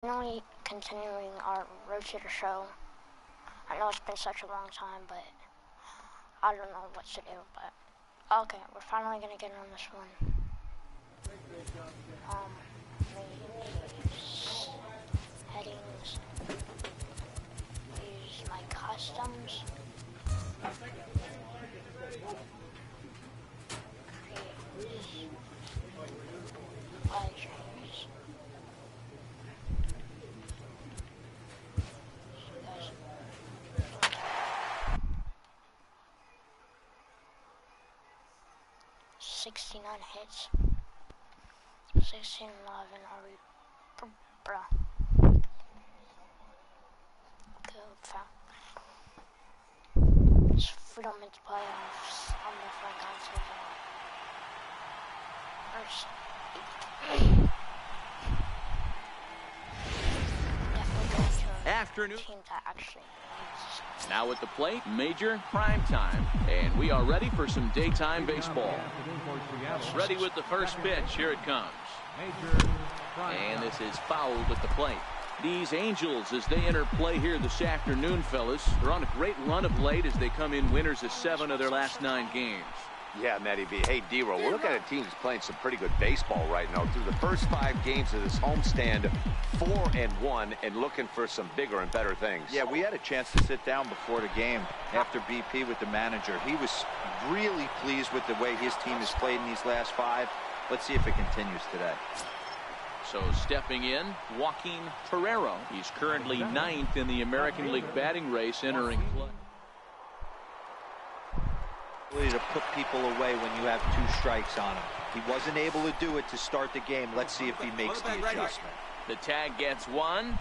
Finally continuing our road to the show. I know it's been such a long time, but I don't know what to do, but okay, we're finally gonna get on this one. These headings, use my customs, create legends. 69 hits. 16-11, are we? Bruh. Good foul. If we don't make the playoffs, I'm definitely going to first. Definitely going to Afternoon. team that actually wins. Now at the plate, Major Prime Time, and we are ready for some daytime baseball. Ready with the first pitch. Here it comes. And this is fouled at the plate. These Angels, as they enter play here this afternoon, fellas, they're on a great run of late as they come in winners of 7 of their last 9 games. Yeah, Matty B. Hey, D-Roll, we're looking at a team that's playing some pretty good baseball right now. Through the first 5 games of this homestand, 4-1, and looking for some bigger and better things. Yeah, we had a chance to sit down before the game after BP with the manager. He was really pleased with the way his team has played in these last 5. Let's see if it continues today. So stepping in, Joaquin Ferrero. He's currently 9th in the American League batting race entering play. To put people away when you have 2 strikes on him. He wasn't able to do it to start the game. Let's see if he makes the adjustment. The tag gets 1,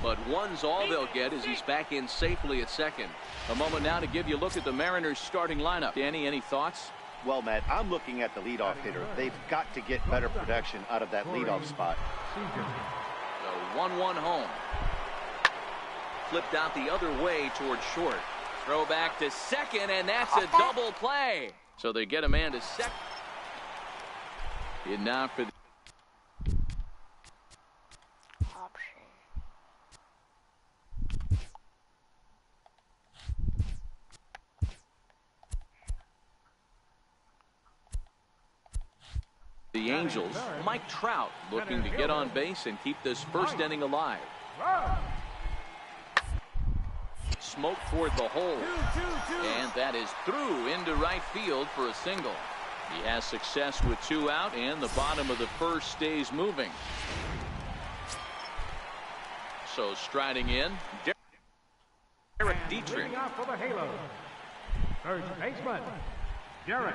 but 1's all they'll get as he's back in safely at second. A moment now to give you a look at the Mariners starting lineup. Danny, any thoughts? Well, Matt, I'm looking at the leadoff hitter. They've got to get better production out of that leadoff spot. The 1-1 home. Flipped out the other way towards short. Throw back to second, and that's a double play. So they get a man to second. In now for the option. the Angels. Mike Trout looking to get on base and keep this first inning alive. Smoke toward the hole, and that is through into right field for a single. He has success with 2 out, and the bottom of the first stays moving. So striding in, Derek Dietrich. For the Halos, first baseman, Derek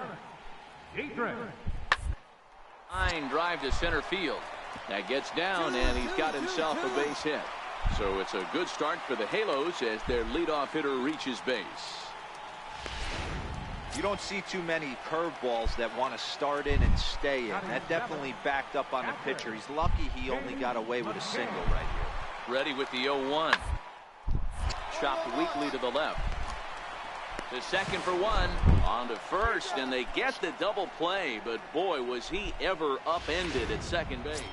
Dietrich. Line drive to center field. That gets down, and he's got himself a base hit. So it's a good start for the Halos as their leadoff hitter reaches base. You don't see too many curveballs that want to start in and stay in. That definitely backed up on the pitcher. He's lucky he only got away with a single right here. Ready with the 0-1. Chopped weakly to the left. To second for 1. On to first, and they get the double play, but boy, was he ever upended at second base.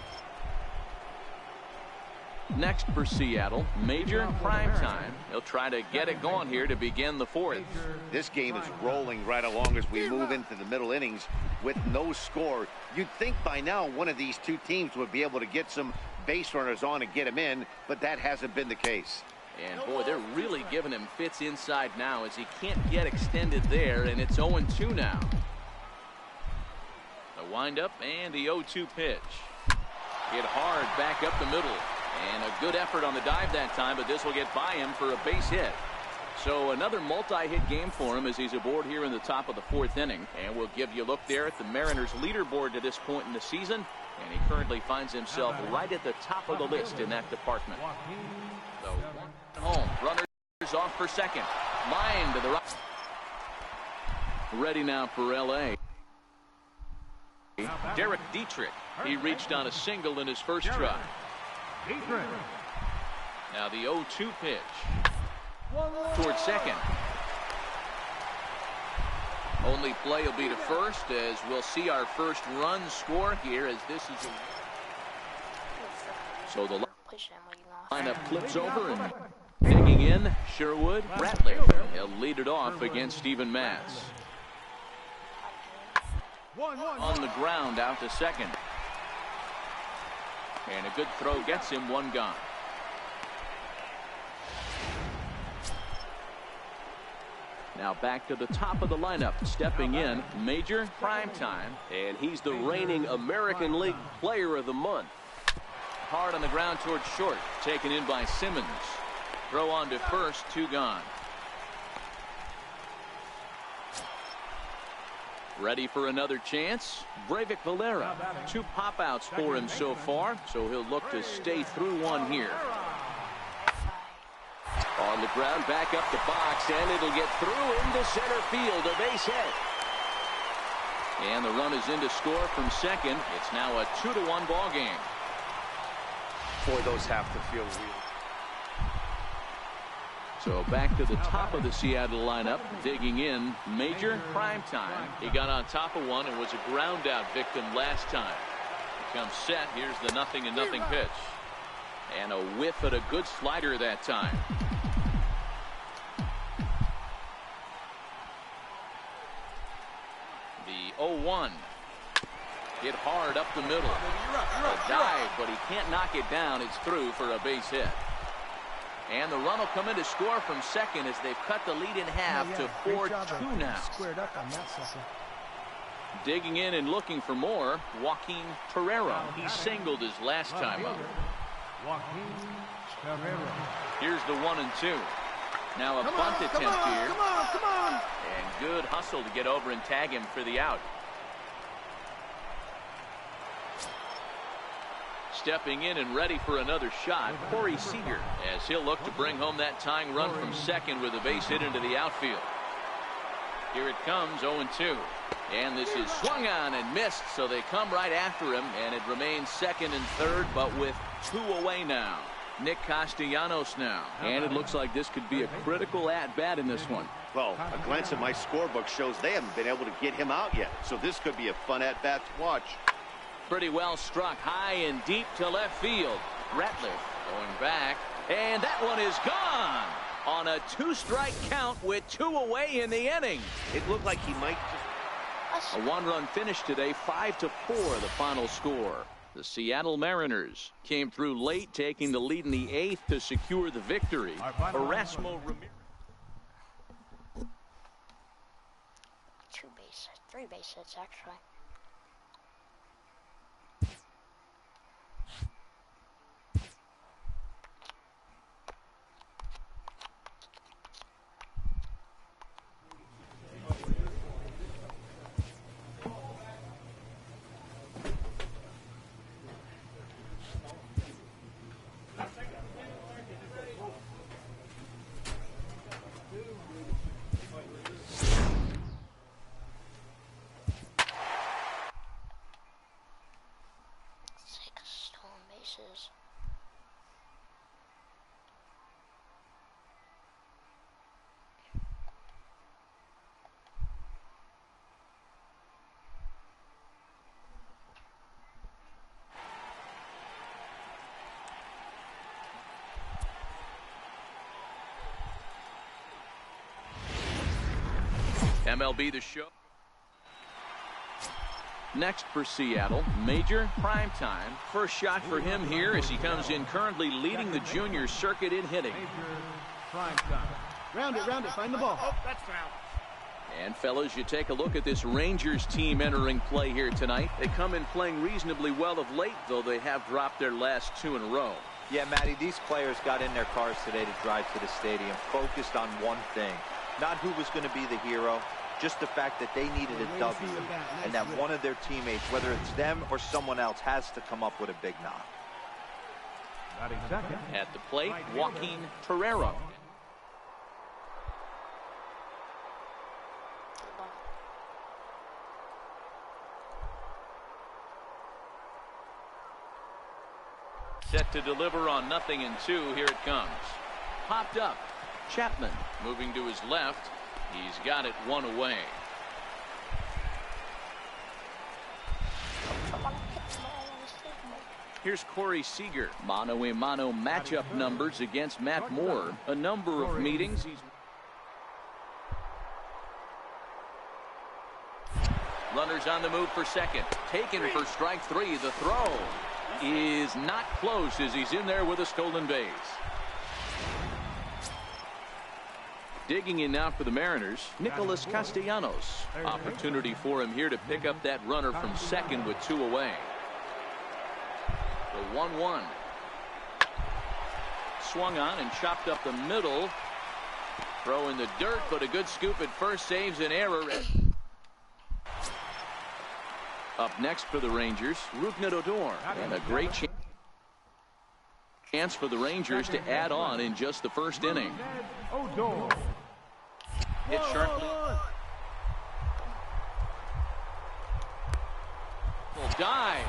Next for Seattle, Major Prime Time. He'll try to get it going here to begin the 4th. This game is rolling right along as we move into the middle innings with no score. You'd think by now one of these 2 teams would be able to get some base runners on and get them in, but that hasn't been the case. And boy, they're really giving him fits inside now as he can't get extended there, and it's 0-2 now. The windup and the 0-2 pitch. Hit hard back up the middle. And a good effort on the dive that time, but this will get by him for a base hit. So another multi-hit game for him as he's aboard here in the top of the 4th inning. And we'll give you a look there at the Mariners leaderboard to this point in the season. And he currently finds himself right at the top of the list in that department. So 1 home. Runners off for second. Line to the right. Ready now for L.A. Derek Dietrich. He reached on a single in his first try. Now the 0-2 pitch towards second. Only play will be to first as we'll see our first run score here as this is So the Push them when you lost. lineup flips over and digging in, Sherwood, Ratliff. He'll lead it off against Steven Matz. On the ground out to second. And a good throw gets him one gone. Now back to the top of the lineup. Stepping in, Major Primetime. And he's the reigning American League Player of the Month. Hard on the ground towards short. Taken in by Simmons. Throw on to first, two gone. Ready for another chance. Breivik Valera. 2 pop-outs for him so far, so he'll look to stay through one here. On the ground, back up the box, and it'll get through into center field. A base hit. And the run is in to score from second. It's now a 2-1 ball game. Boy, those have to feel real. So back to the top of the Seattle lineup. Digging in, Major Primetime. He got on top of one and was a ground out victim last time. He comes set. Here's the 0-0 pitch. And a whiff at a good slider that time. The 0-1. Hit hard up the middle. A dive, but he can't knock it down. It's through for a base hit. And the run will come in to score from second as they've cut the lead in half to 4-2 now. Squared up on that second. Digging in and looking for more, Joaquin Torrero. He singled his last time up. Here's the 1-2. Now a bunt attempt here. Come on. And good hustle to get over and tag him for the out. Stepping in and ready for another shot, Corey Seager, as he'll look to bring home that tying run from second with a base hit into the outfield. Here it comes, 0-2. And this is swung on and missed, so they come right after him, and it remains second and third, but with 2 away now. Nick Castellanos now. And it looks like this could be a critical at-bat in this one. Well, a glance at my scorebook shows they haven't been able to get him out yet, so this could be a fun at-bat to watch. Pretty well struck high and deep to left field. Ratliff going back, and that one is gone on a 2-strike count with 2 away in the inning. It looked like he might just... A 1-run finish today, 5-4 the final score. The Seattle Mariners came through late, taking the lead in the 8th to secure the victory. Erasmo Ramirez. 3 base hits actually. MLB The Show. Next for Seattle, Major Primetime. First shot for him here as he comes in currently leading the junior circuit in hitting. Round it, find the ball. Oh, that's foul. And fellas, you take a look at this Rangers team entering play here tonight. They come in playing reasonably well of late, though they have dropped their last 2 in a row. Yeah, Matty, these players got in their cars today to drive to the stadium, focused on one thing. Not who was going to be the hero, just the fact that they needed a W, and that one of their teammates, whether it's them or someone else, has to come up with a big knock. At the plate, Joaquin Torrero. Set to deliver on 0-2. Here it comes. Popped up. Chapman moving to his left. He's got it 1 away. Here's Corey Seager. Mano-a-mano matchup numbers against Matt Moore. A number of meetings. He's runners on the move for second. Taken for strike three. The throw is not close as he's in there with a stolen base. Digging in now for the Mariners, Nicholas Castellanos. Opportunity for him here to pick up that runner from second with 2 away. The 1-1. Swung on and chopped up the middle. Throw in the dirt, but a good scoop at first, saves an error. Up next for the Rangers, Rougned Odor, and a great chance for the Rangers to add on in just the first inning. Hit sharply. Full dive.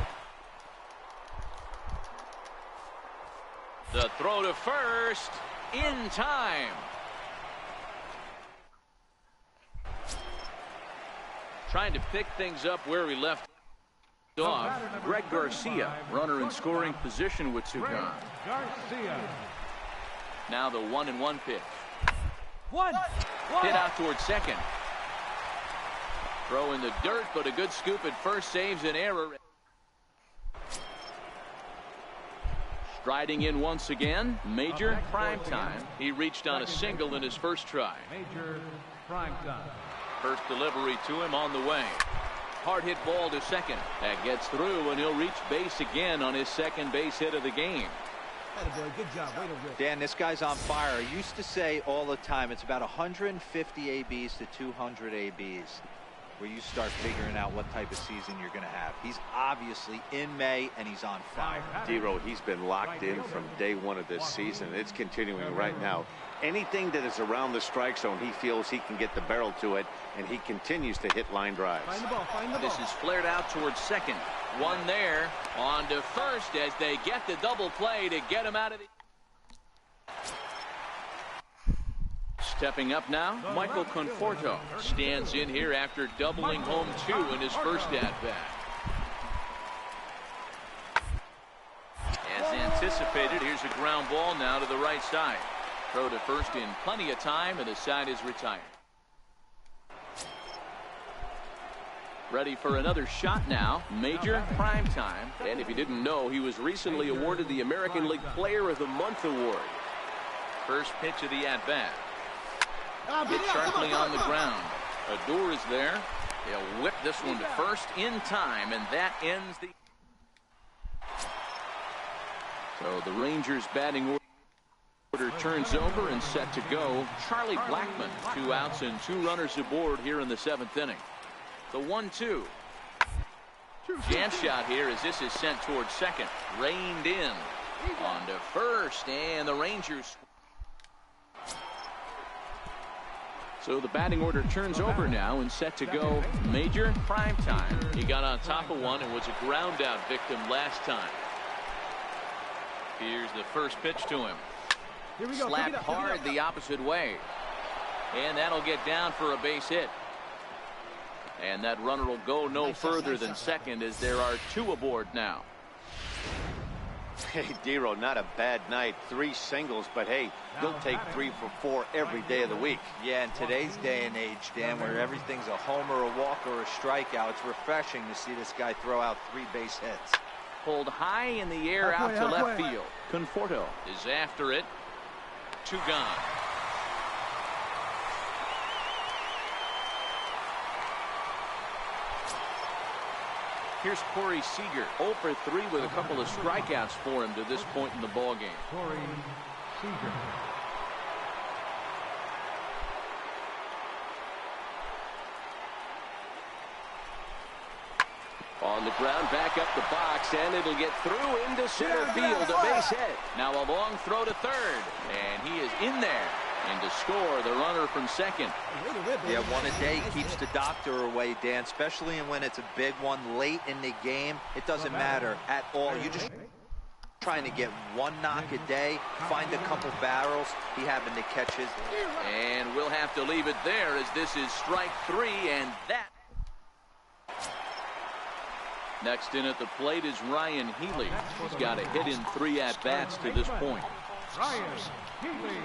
The throw to first in time. Trying to pick things up where he left off. Greg Garcia, runner in scoring position with 2 gone. Now the 1-1 pitch. Hit out towards second. Throw in the dirt, but a good scoop at first, saves an error. Striding in once again, Major Primetime. He reached on a single in his first try. Major Primetime. First delivery to him on the way. Hard hit ball to second. That gets through, and he'll reach base again on his second base hit of the game. Good job. Way to rip. Dan, this guy's on fire. I used to say all the time it's about 150 ABs to 200 ABs where you start figuring out what type of season you're going to have. He's obviously in May, and he's on fire. Dero, he's been locked in from day one of this season. It's continuing right now. Anything that is around the strike zone, he feels he can get the barrel to it, and he continues to hit line drives. Find the ball. Find the ball. This is flared out towards second. One there. On to first as they get the double play to get him out of the... Stepping up now, Michael Conforto stands in here after doubling home 2 in his first at-bat. As anticipated, here's a ground ball now to the right side. Throw to first in plenty of time, and the side is retired. Ready for another shot now, Major Primetime. And if you didn't know, he was recently awarded the American League Player of the Month award. First pitch of the at-bat. Hit sharply on the ground. Odor is there. He'll whip this one to first in time, and that ends the... So the Rangers batting order turns over and set to go. Charlie Blackmon, 2 outs and 2 runners aboard here in the 7th inning. The 1-2. Jam shot here as this is sent towards second. Reined in. On to first, and the Rangers... So the batting order turns over now and set to go. Major Primetime. He got on top of one and was a ground out victim last time. Here's the first pitch to him. Here we go. Slapped hard the opposite way. And that'll get down for a base hit. And that runner will go no further than second as there are 2 aboard now. Hey, Dero, not a bad night. 3 singles, but hey, he'll take 3 for 4 every day of the week. Yeah, in today's day and age, Dan, where everything's a homer, a walk, or a strikeout, it's refreshing to see this guy throw out 3 base hits. Pulled high in the air out to left field. Conforto is after it. 2 gone. Here's Corey Seager, 0 for 3 with a couple of strikeouts for him to this point in the ballgame. Corey Seager. On the ground, back up the box, and it'll get through into center field, a base hit. Now a long throw to third, and he is in there. And to score, the runner from second. Yeah, 1 a day keeps the doctor away, Dan, especially when it's a big one late in the game. It doesn't matter at all. You're just trying to get 1 knock a day, find a couple barrels. He happened to catch his. And we'll have to leave it there as this is strike 3, and that Next in at the plate is Ryan Healy. He's got a hit in 3 at-bats to this point. Ryan Healy.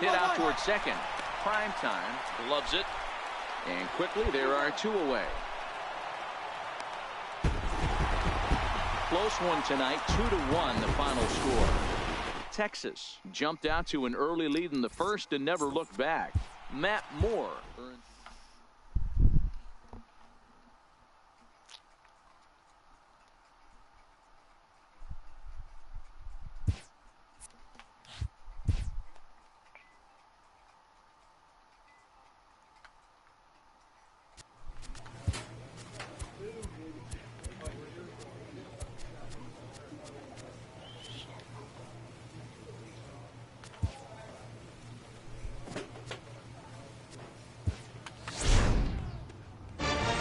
Hit out towards second. Prime time. Loves it. And quickly there are 2 away. Close one tonight. 2-1 the final score. Texas jumped out to an early lead in the first and never looked back. Matt Moore earned.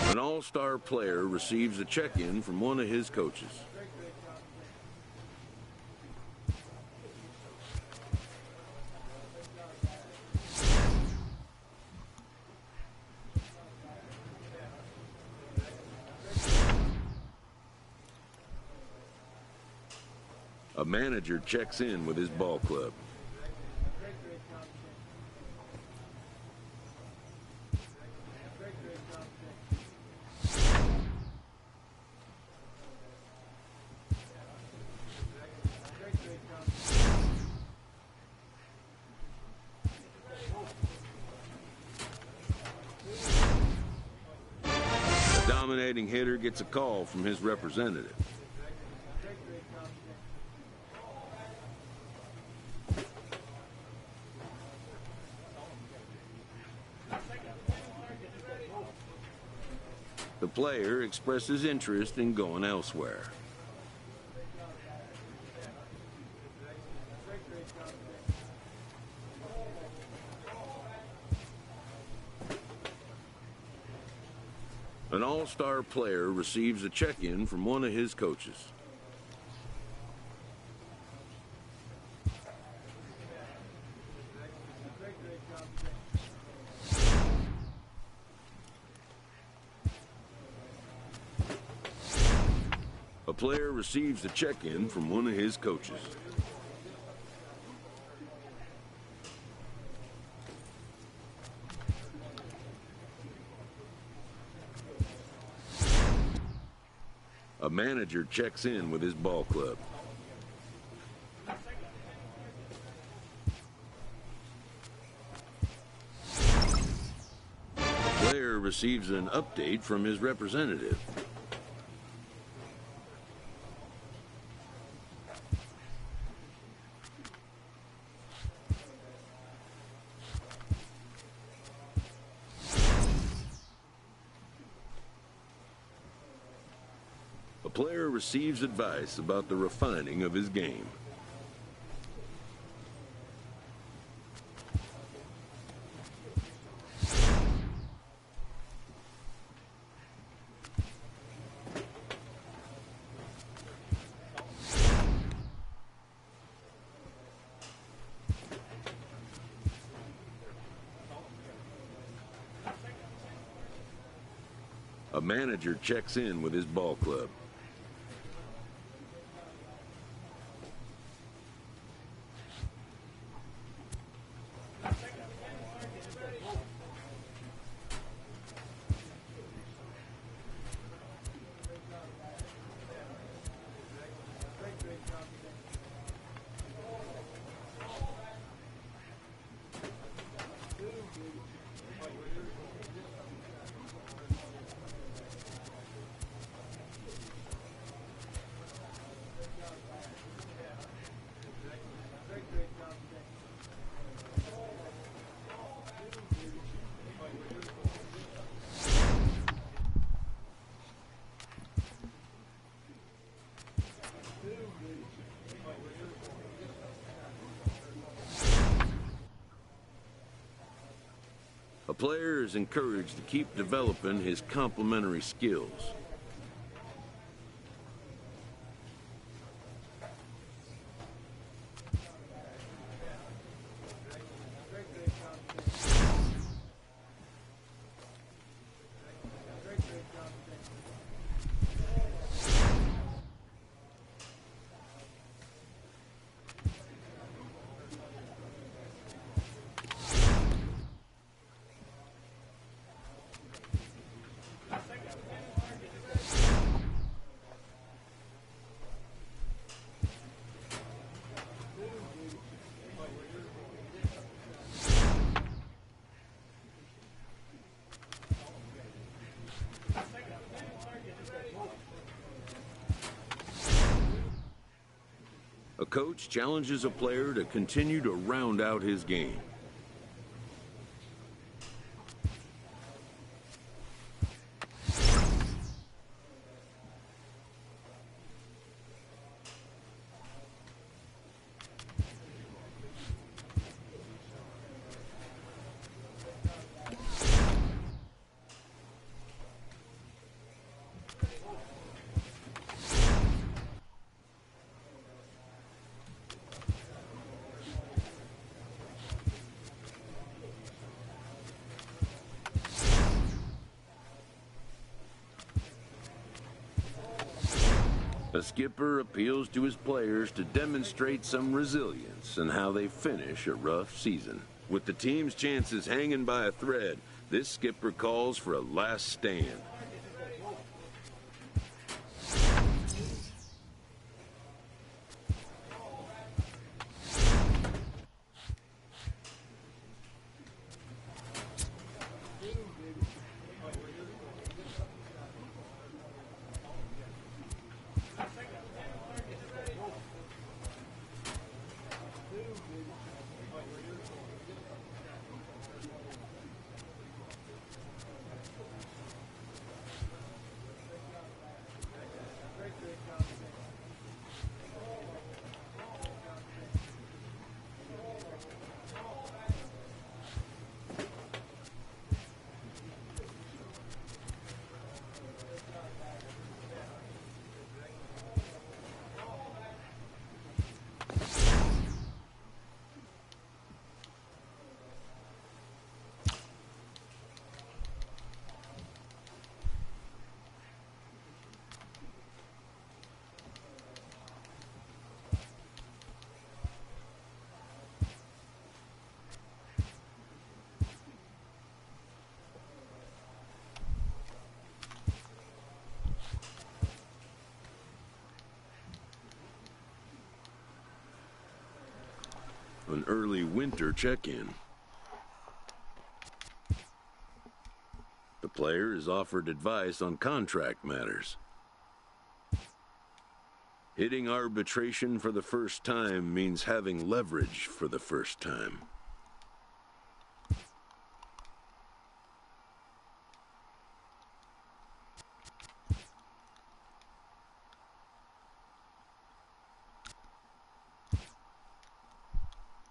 An all-star player receives a check-in from one of his coaches. A manager checks in with his ball club. A dominating hitter gets a call from his representative. The player expresses interest in going elsewhere. An all-star player receives a check-in from one of his coaches. A player receives a check-in from one of his coaches. A manager checks in with his ball club. A player receives an update from his representative. A player receives advice about the refining of his game. A manager checks in with his ball club. A player is encouraged to keep developing his complementary skills. A coach challenges a player to continue to round out his game. The skipper appeals to his players to demonstrate some resilience in how they finish a rough season. With the team's chances hanging by a thread, this skipper calls for a last stand. An early winter check-in. The player is offered advice on contract matters. Hitting arbitration for the first time means having leverage for the first time.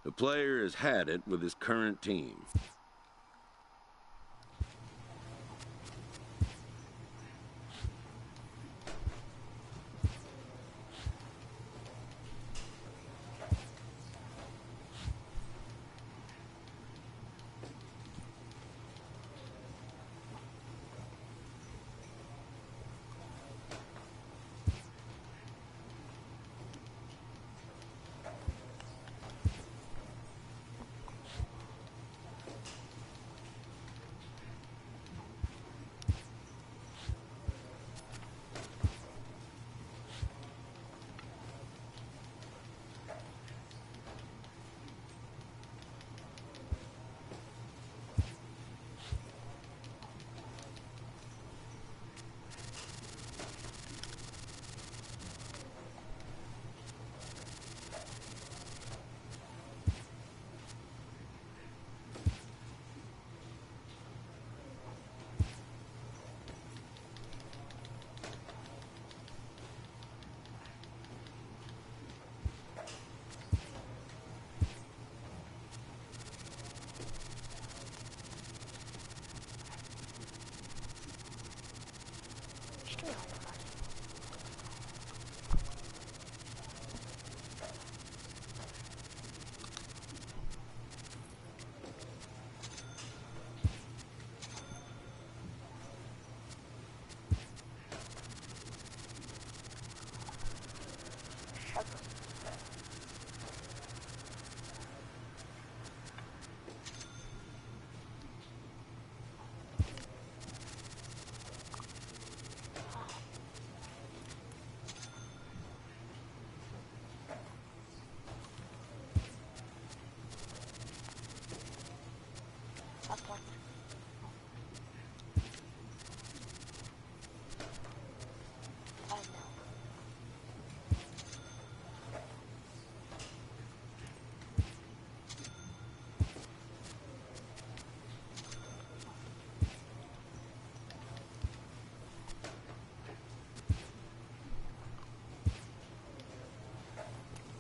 The player has had it with his current team.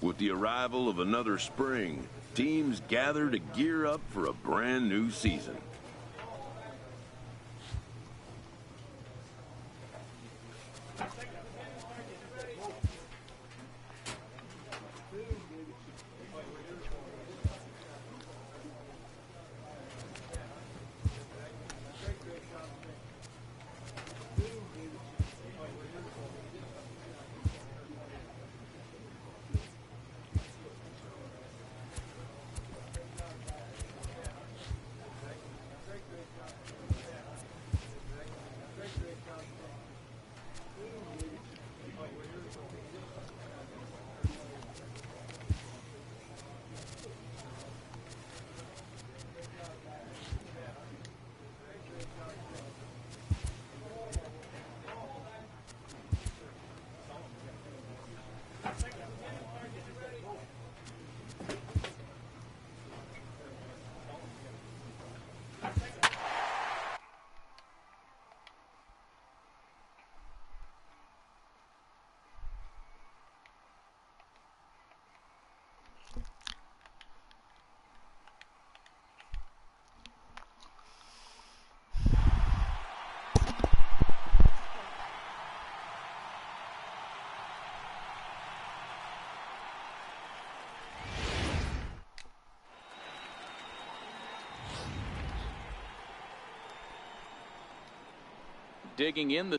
With the arrival of another spring, teams gather to gear up for a brand new season. Digging in the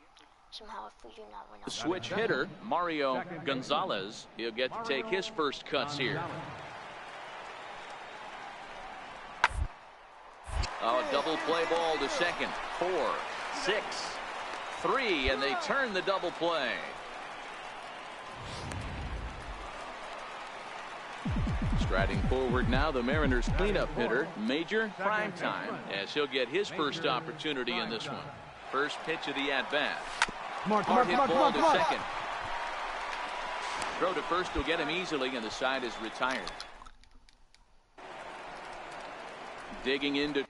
Somehow, if we do not win, switch hitter, Mario Gonzalez. He'll get to take his first cuts here. Oh, double play ball to second. 4, 6, 3, and they turn the double play. Striding forward now, the Mariners cleanup hitter, Major Primetime, as he'll get his first opportunity in this one. First pitch of the at-bat. Hard hit ball to second. Throw to first will get him easily, and the side is retired. Digging into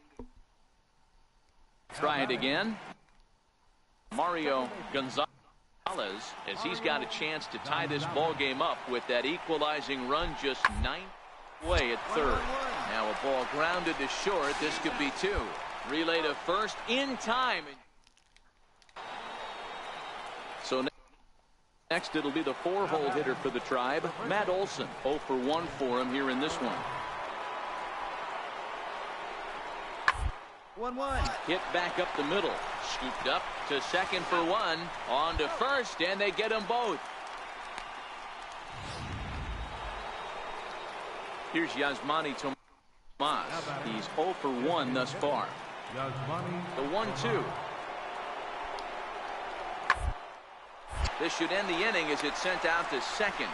try it again. Mario Gonzalez, as he's got a chance to tie this ball game up with that equalizing run just 9 away at third. Now a ball grounded to short. This could be 2. Relay to first in time. So next it'll be the 4-hole hitter for the Tribe, Matt Olson. 0 for 1 for him here in this one. 1-1. Hit back up the middle. Scooped up to second for 1. On to first, and they get them both. Here's Yasmani Tomas. He's 0 for 1 thus far. The 1-2. This should end the inning as it's sent out to second.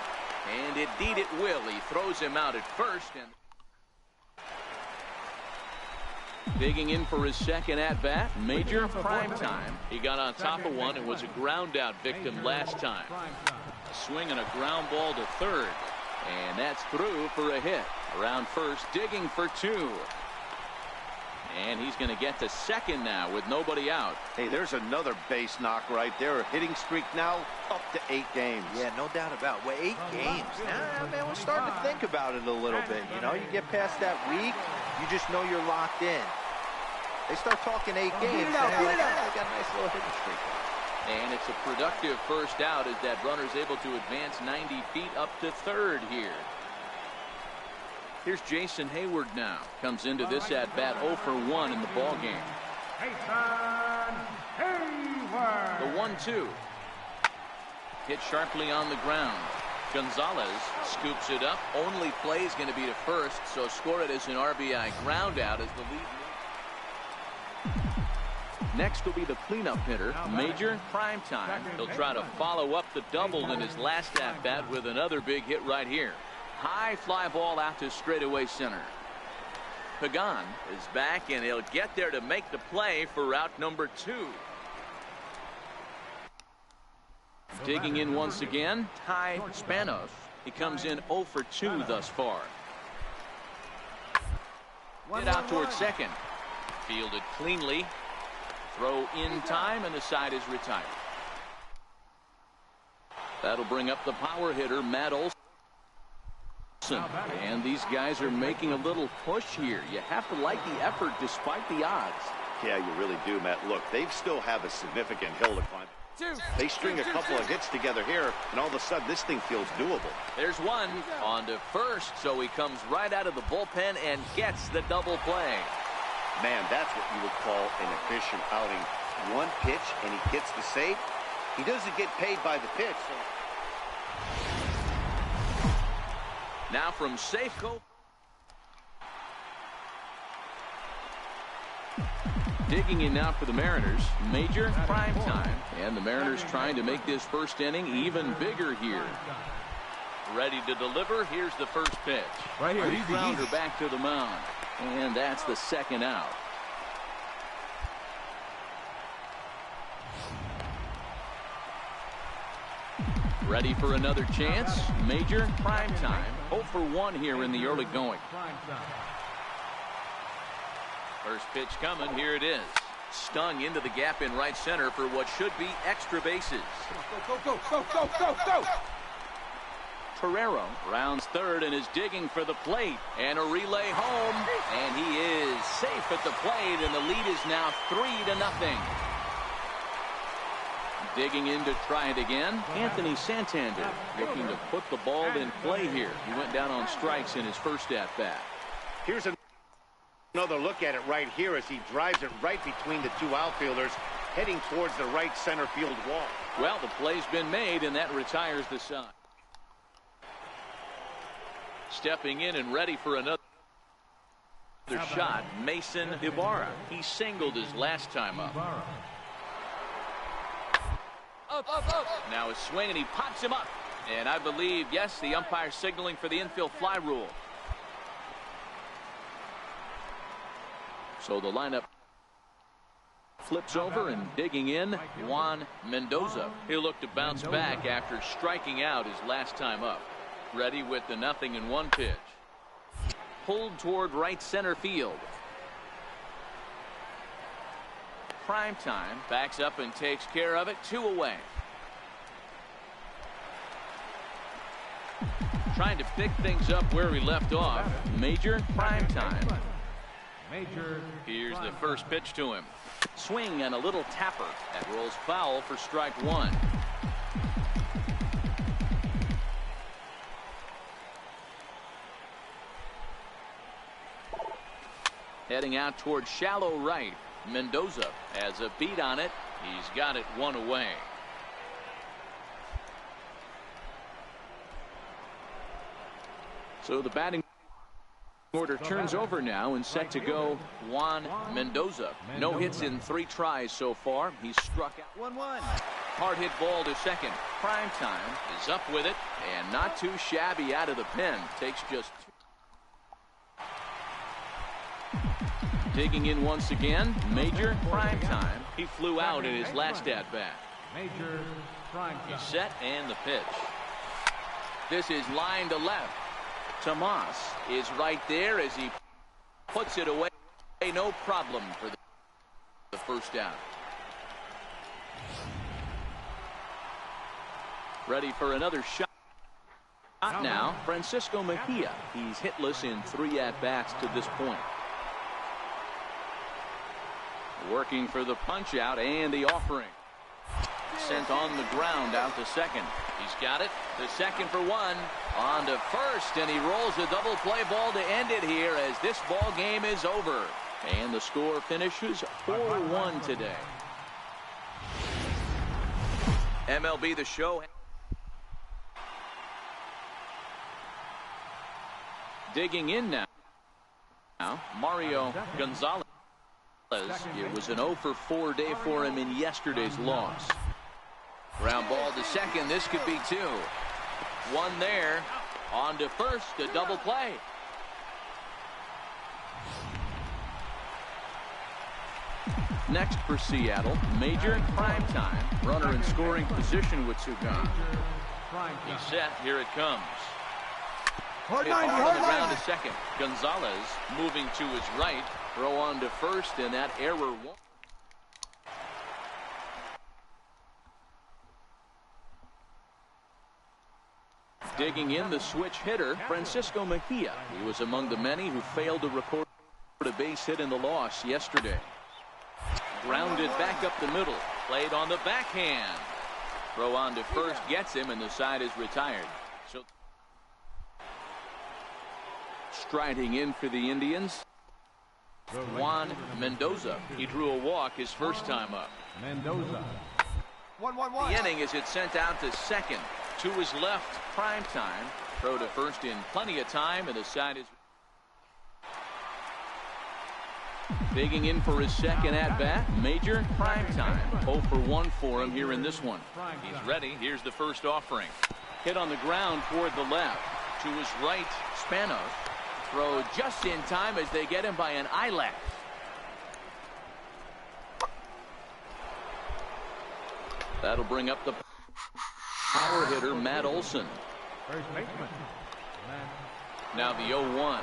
And indeed it will. He throws him out at first. And digging in for his second at-bat, Major Primetime. He got on top of one and was a ground-out victim last time. Swinging a ground ball to third. And that's through for a hit. Around first, digging for 2. And he's going to get to second now with nobody out. Hey, there's another base knock right there. A hitting streak now up to 8 games. Yeah, no doubt about it. Well, 8 games. Nah, man, we're starting to think about it a little bit. You know, you get past that week, you just know you're locked in. They start talking 8 games. They got a nice little hitting streak. And it's a productive first out as that runner's able to advance 90 feet up to third here. Here's Jason Hayward now. Comes into this at-bat 0 for 1 in the ball game. The 1-2. Hit sharply on the ground. Gonzalez scoops it up. Only play is going to be to first, so score it as an RBI ground out as the lead. Next will be the cleanup hitter, Major Primetime. He'll try to follow up the double in his last at-bat with another big hit right here. High fly ball out to straightaway center. Pagan is back, and he'll get there to make the play for route number 2. Digging in once again, Ty Spanos. He comes in 0 for 2 thus far. Hit out towards second. Fielded cleanly. Throw in time, and the side is retired. That'll bring up the power hitter, Matt Olson. And these guys are making a little push here. You have to like the effort despite the odds. Yeah, you really do, Matt. Look, they still have a significant hill to climb. They string a couple of hits together here, and all of a sudden this thing feels doable. There's one on to first, so he comes right out of the bullpen and gets the double play. Man, that's what you would call an efficient outing. One pitch, and he gets the save. He doesn't get paid by the pitch. Now from Safeco. Digging in now for the Mariners, Major prime time, and the Mariners trying to make this first inning even bigger here. Ready to deliver. Here's the first pitch. Right here. Easy grounder back to the mound, and that's the second out. Ready for another chance. Major prime time. 0 for 1 here in the early going. First pitch coming. Here it is. Stung into the gap in right center for what should be extra bases. Go. Torrero rounds third and is digging for the plate. And a relay home. And he is safe at the plate, and the lead is now 3-0. Digging in to try it again. Anthony Santander looking to put the ball in play here. He went down on strikes in his first at-bat. Here's another look at it right here as he drives it right between the two outfielders, heading towards the right center field wall. Well, the play's been made, and that retires the side. Stepping in and ready for another shot, Mason Ibarra. He singled his last time up. Now a swing, and he pops him up. And I believe, yes, the umpire signaling for the infield fly rule. So the lineup flips over, and digging in, Juan Mendoza. He'll look to bounce back after striking out his last time up. Ready with the 0-1 pitch. Pulled toward right center field. Prime time backs up and takes care of it. 2 away. Trying to pick things up where we left off. Major prime time. Here's the first pitch to him. Swing and a little tapper. That rolls foul for strike 1. Heading out toward shallow right. Mendoza has a beat on it. He's got it 1 away. So the batting order turns over now, and set to go Juan Mendoza. No hits in 3 tries so far. He's struck out. 1-1. Hard hit ball to second. Prime time is up with it, and not too shabby out of the pen. Takes just 2. Digging in once again, Major prime time. He flew out in his last at-bat. He's set, and the pitch. This is line to left. Tomas is right there as he puts it away. No problem for the first out. Ready for another shot. Now, Francisco Mejia. He's hitless in 3 at-bats to this point. Working for the punch out and the offering. Sent on the ground out to second. He's got it. The second for 1. On to first, and he rolls a double play ball to end it here as this ball game is over. And the score finishes 4-1 today. MLB The Show. Digging in now. Mario Gonzalez. It was an 0 for 4 day for him in yesterday's loss. Ground ball to second. This could be 2. 1 there. On to first. A double play. Next for Seattle, Major prime time. Runner in scoring position with Sugan. He's set. Here it comes. Hard Hit 90, hard on hard the ground 90. to second. Gonzalez moving to his right. Throw on to first, and that error won't. Digging in, the switch hitter, Francisco Mejia. He was among the many who failed to record a base hit in the loss yesterday. Grounded back up the middle. Played on the backhand. Throw on to first gets him, and the side is retired. So striding in for the Indians, Juan Mendoza. He drew a walk his first time up. Mendoza. 1-1-1. The inning as it's sent out to second. To his left, prime time. Throw to first in plenty of time, and the side is digging in for his second at-bat. Major prime time. 0 for 1 for him here in this one. He's ready. Here's the first offering. Hit on the ground toward the left. To his right, Spanos. Throw just in time as they get him by an eyelash. That'll bring up the power hitter, Matt Olson. First baseman. Now the 0-1.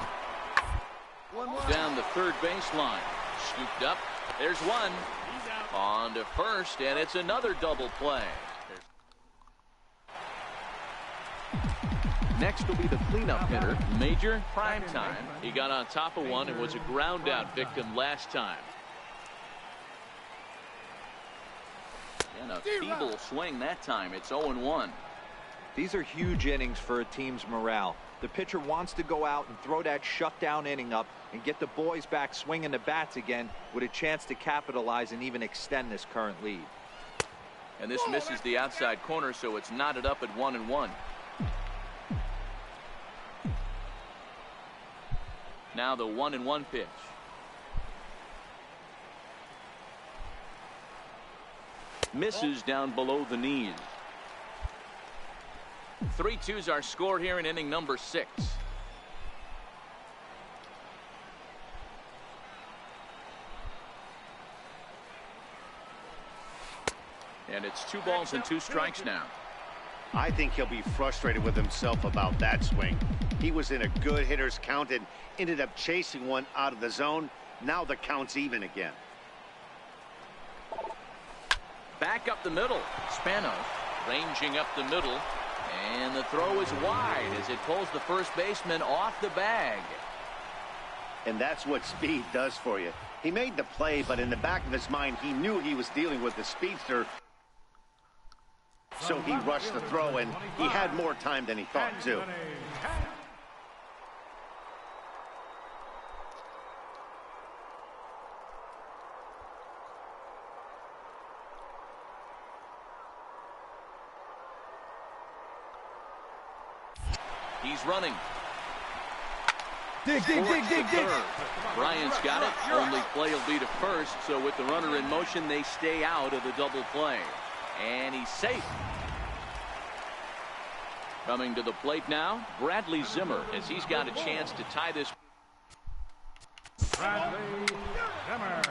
Down the third baseline. Scooped up. There's one. On to first, and it's another double play. Next will be the cleanup hitter, Major Primetime. He got on top of one and was a ground out victim last time. And a feeble swing that time. It's 0-1. These are huge innings for a team's morale. The pitcher wants to go out and throw that shutdown inning up and get the boys back swinging the bats again with a chance to capitalize and even extend this current lead. And this misses the outside corner, so it's knotted up at 1-1. Now the 1-1 pitch. Misses down below the knees. 3-2's our score here in inning number 6. And it's 2 balls and 2 strikes now. I think he'll be frustrated with himself about that swing. He was in a good hitter's count and ended up chasing one out of the zone. Now the count's even again. Back up the middle. Spanos ranging up the middle. And the throw is wide as it pulls the first baseman off the bag. And that's what speed does for you. He made the play, but in the back of his mind, he knew he was dealing with the speedster. So he rushed the throw, and he had more time than he thought, too. He's running. Dig. Bryant's got it. Only play will be to first, so with the runner in motion, they stay out of the double play. And he's safe. Coming to the plate now, Bradley Zimmer, as he's got a chance to tie this. Bradley Zimmer.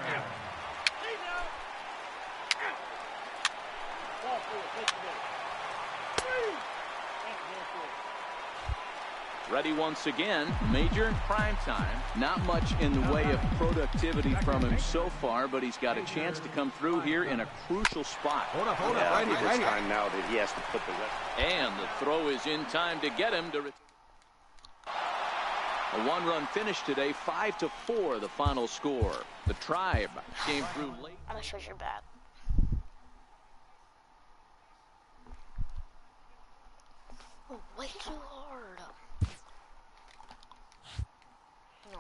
Ready once again, Major Primetime. Not much in the way of productivity from him so far, but he's got a chance to come through here in a crucial spot. Hold up. Right here. It's time now that he has to put the rest. And the throw is in time to get him to. A 1-run finish today, 5-4 the final score. The Tribe came through late. I'm gonna switch your bat. Oh, way too hard. No.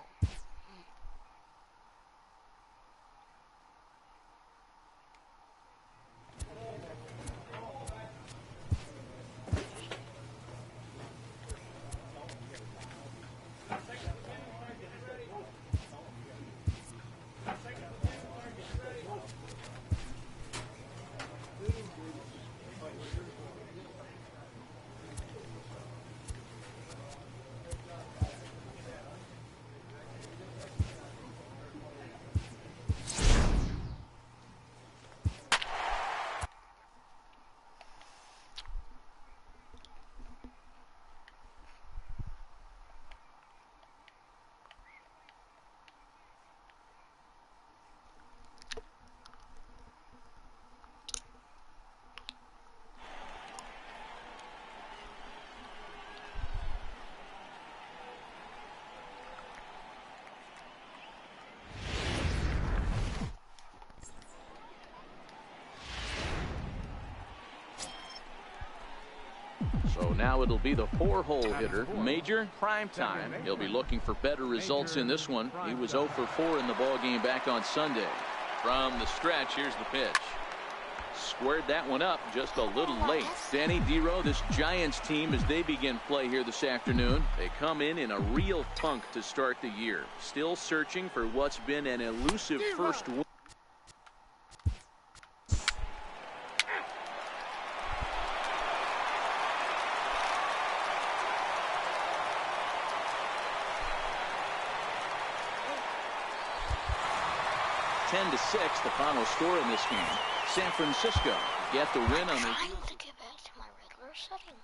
So now it'll be the 4-hole hitter, Major Primetime. He'll be looking for better results in this one. He was 0 for 4 in the ballgame back on Sunday. From the stretch, here's the pitch. Squared that one up just a little late. Danny Dero, this Giants team, as they begin play here this afternoon, they come in a real funk to start the year. Still searching for what's been an elusive first win. To 6, the final score in this game. San Francisco get the win on the. Trying to get back to my regular setting.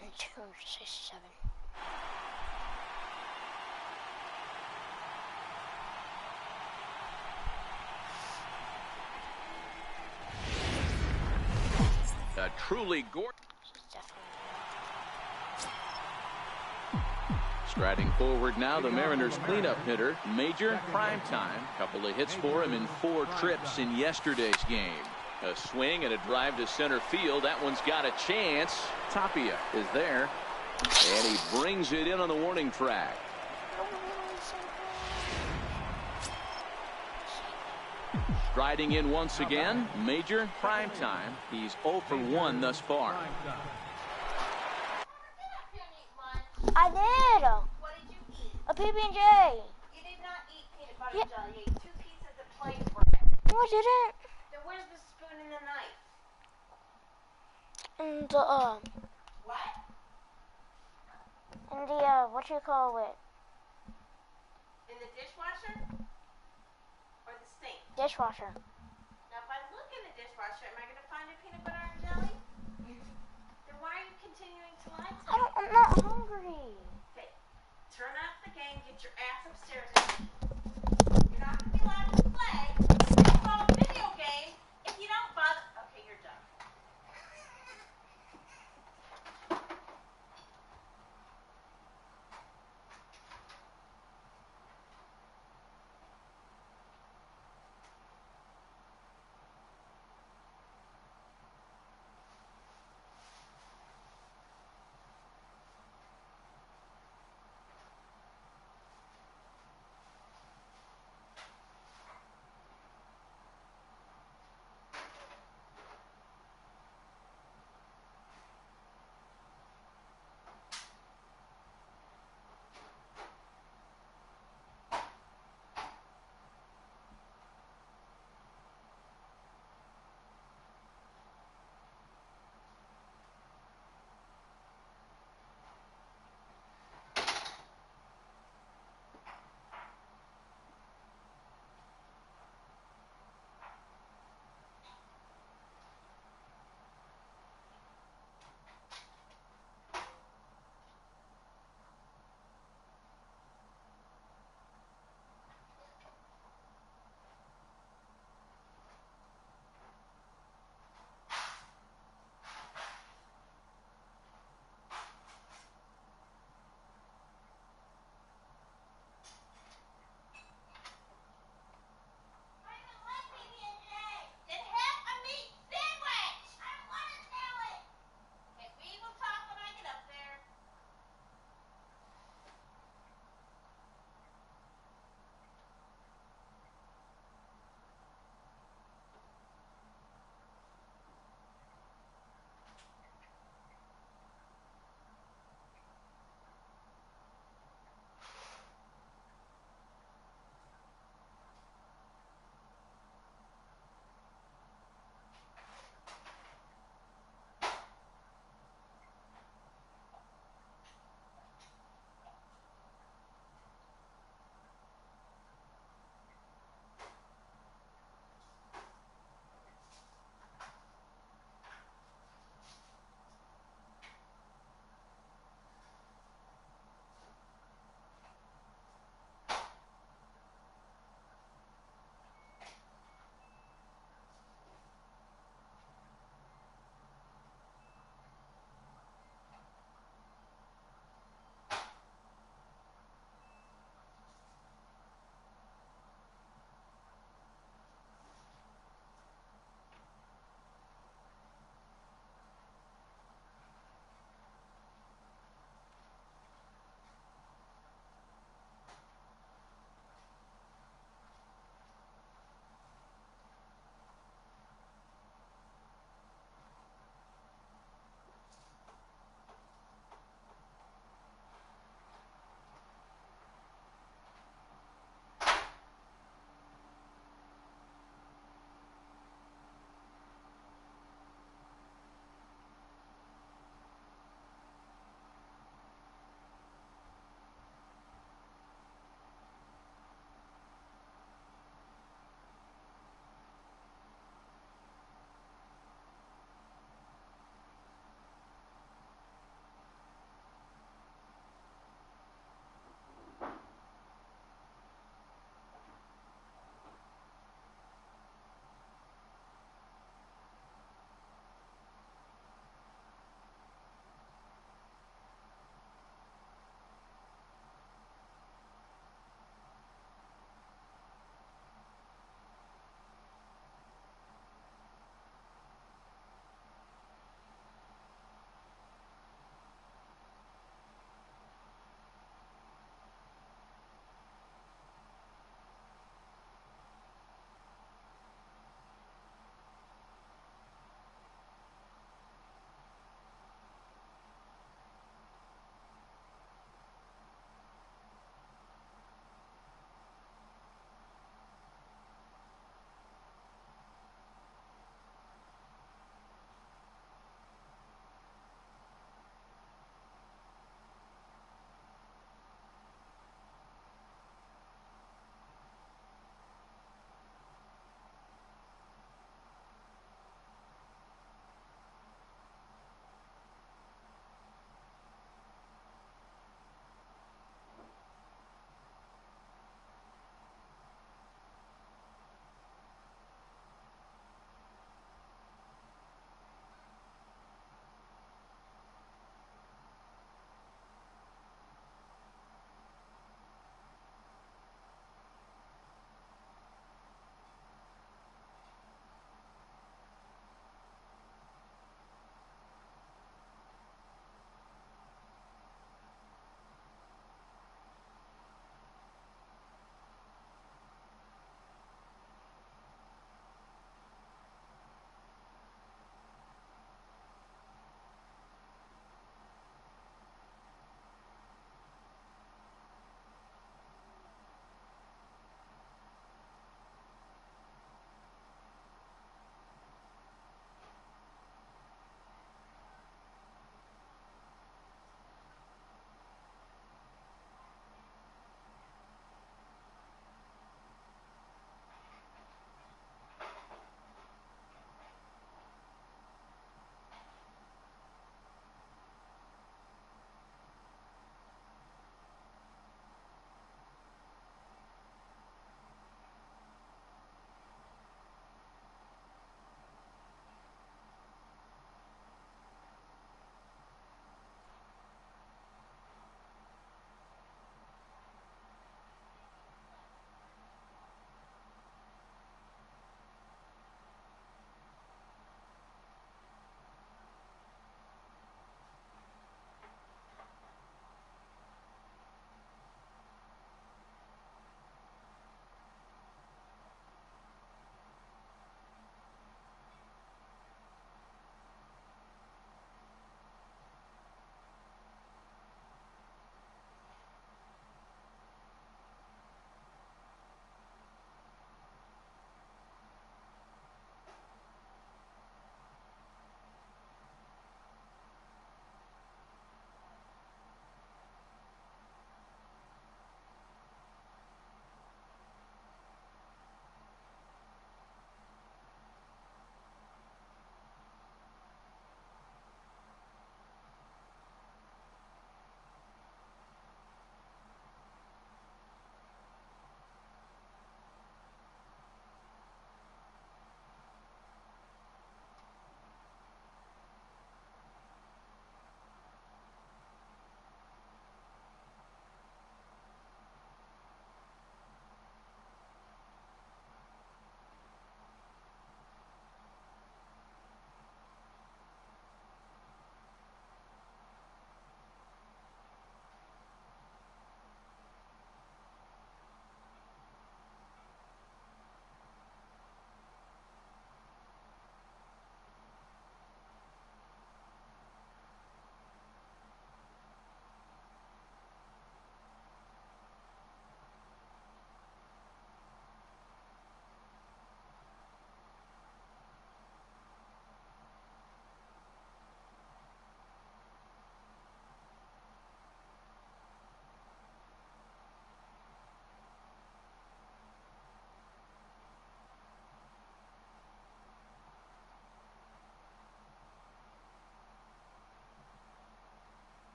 And 267. A truly gorgeous. Striding forward now, the Mariners cleanup hitter, Major Primetime. Couple of hits for him in 4 trips in yesterday's game. A swing and a drive to center field. That one's got a chance. Tapia is there, and he brings it in on the warning track. Striding in once again, Major Primetime. He's 0 for 1 thus far. I did. What did you eat? A PB&J. You did not eat peanut butter jelly. You ate 2 pieces of plain bread. No, I didn't. Then where's the spoon and the knife? And the What? and the what you call it? In the dishwasher? Or the sink? Dishwasher. Now if I look in the dishwasher, am I going to find a peanut butter and jelly? Then why are you continuing to lie to me? I'm not hungry. Okay, turn off the game, get your ass upstairs and eat. You're not going to be allowed to play a video game if you don't bother. Okay, you're done.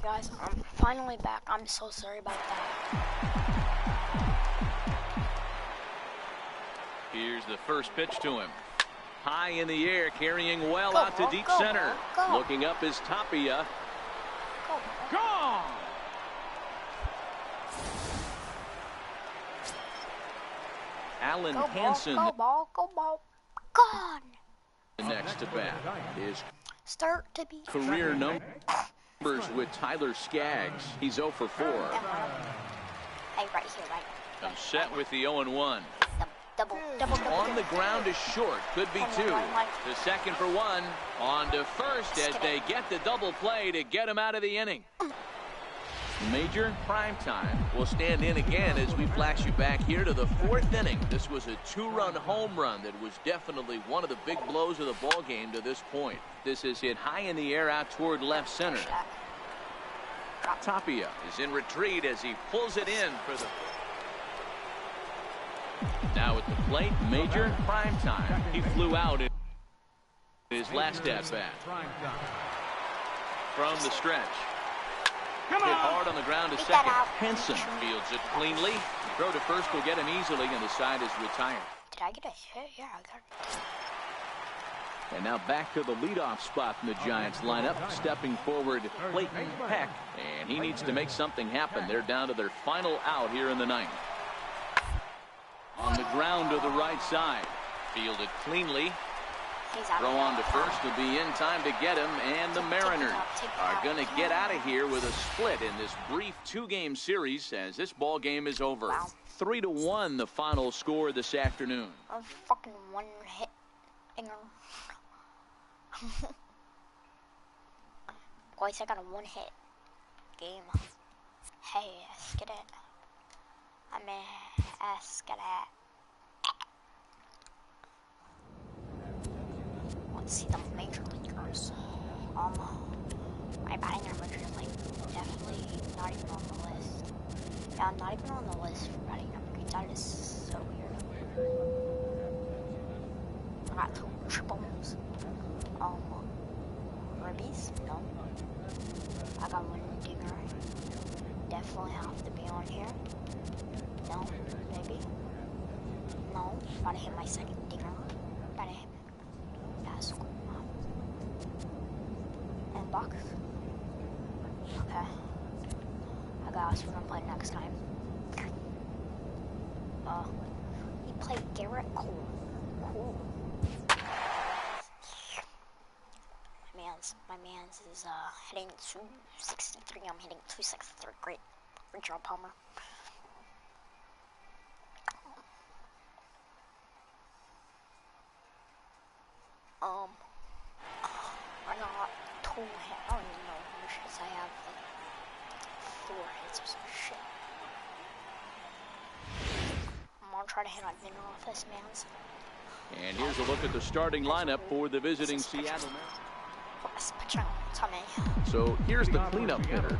guys, I'm finally back. I'm so sorry about that. Here's the first pitch to him. High in the air, carrying well Go, out to ball, deep go, center. ball, go. Looking up is Tapia. Go. Gone! Alan Go, Hansen, ball, go, ball. Gone. next to bat. His Start to be. career numbers with Tyler Skaggs. He's 0 for 4. Hey, right here, right. I'm set with the 0-1. Double. On the ground is short. Could be 2. The second for 1. On to first as they get the double play to get him out of the inning. Major Primetime will stand in again as we flash you back here to the 4th inning. This was a 2-run home run that was definitely one of the big blows of the ball game to this point. This is hit high in the air out toward left center. Tapia is in retreat as he pulls it in for the... Now at the plate, Major Primetime. He flew out in his last at-bat. From the stretch. Hit hard on the ground to second. Henson fields it cleanly. Throw to first will get him easily, and the side is retired. Did I get a hit? Yeah, I got it. And now back to the leadoff spot in the Giants lineup. Stepping forward, Clayton Peck. And he needs to make something happen. They're down to their final out here in the 9th. On the ground to the right side. Fielded cleanly. Throw on to first will be in time to get him, and the Mariners are going to get out of here with a split in this brief 2-game series as this ball game is over. 3-1 the final score this afternoon. A fucking 1-hit dinger. Boys, I got a 1-hit game. Hey, ask it. I mean, ask it. Let's see the major leaguers. My batting average is like definitely not even on the list. Yeah, I'm not even on the list for batting average. That is so weird. I got 2 triples. Ribbies? No. I got 1 dinger. Definitely have to be on here. No, maybe. No, gotta hit my second dinger. Gotta hit. That's cool. And box. Okay. I got us. We're gonna play next time. We played Garrett Cole. Cool. My man's is hitting 263. I'm hitting 263. Great. Great job, Palmer. I got 2 hits. I don't even know how much hits I have. Like 4 hits or some shit. I'm gonna try to hit a dinner off this man's. And here's a look at the starting lineup for the visiting Seattle Mariners. So here's the cleanup hitter.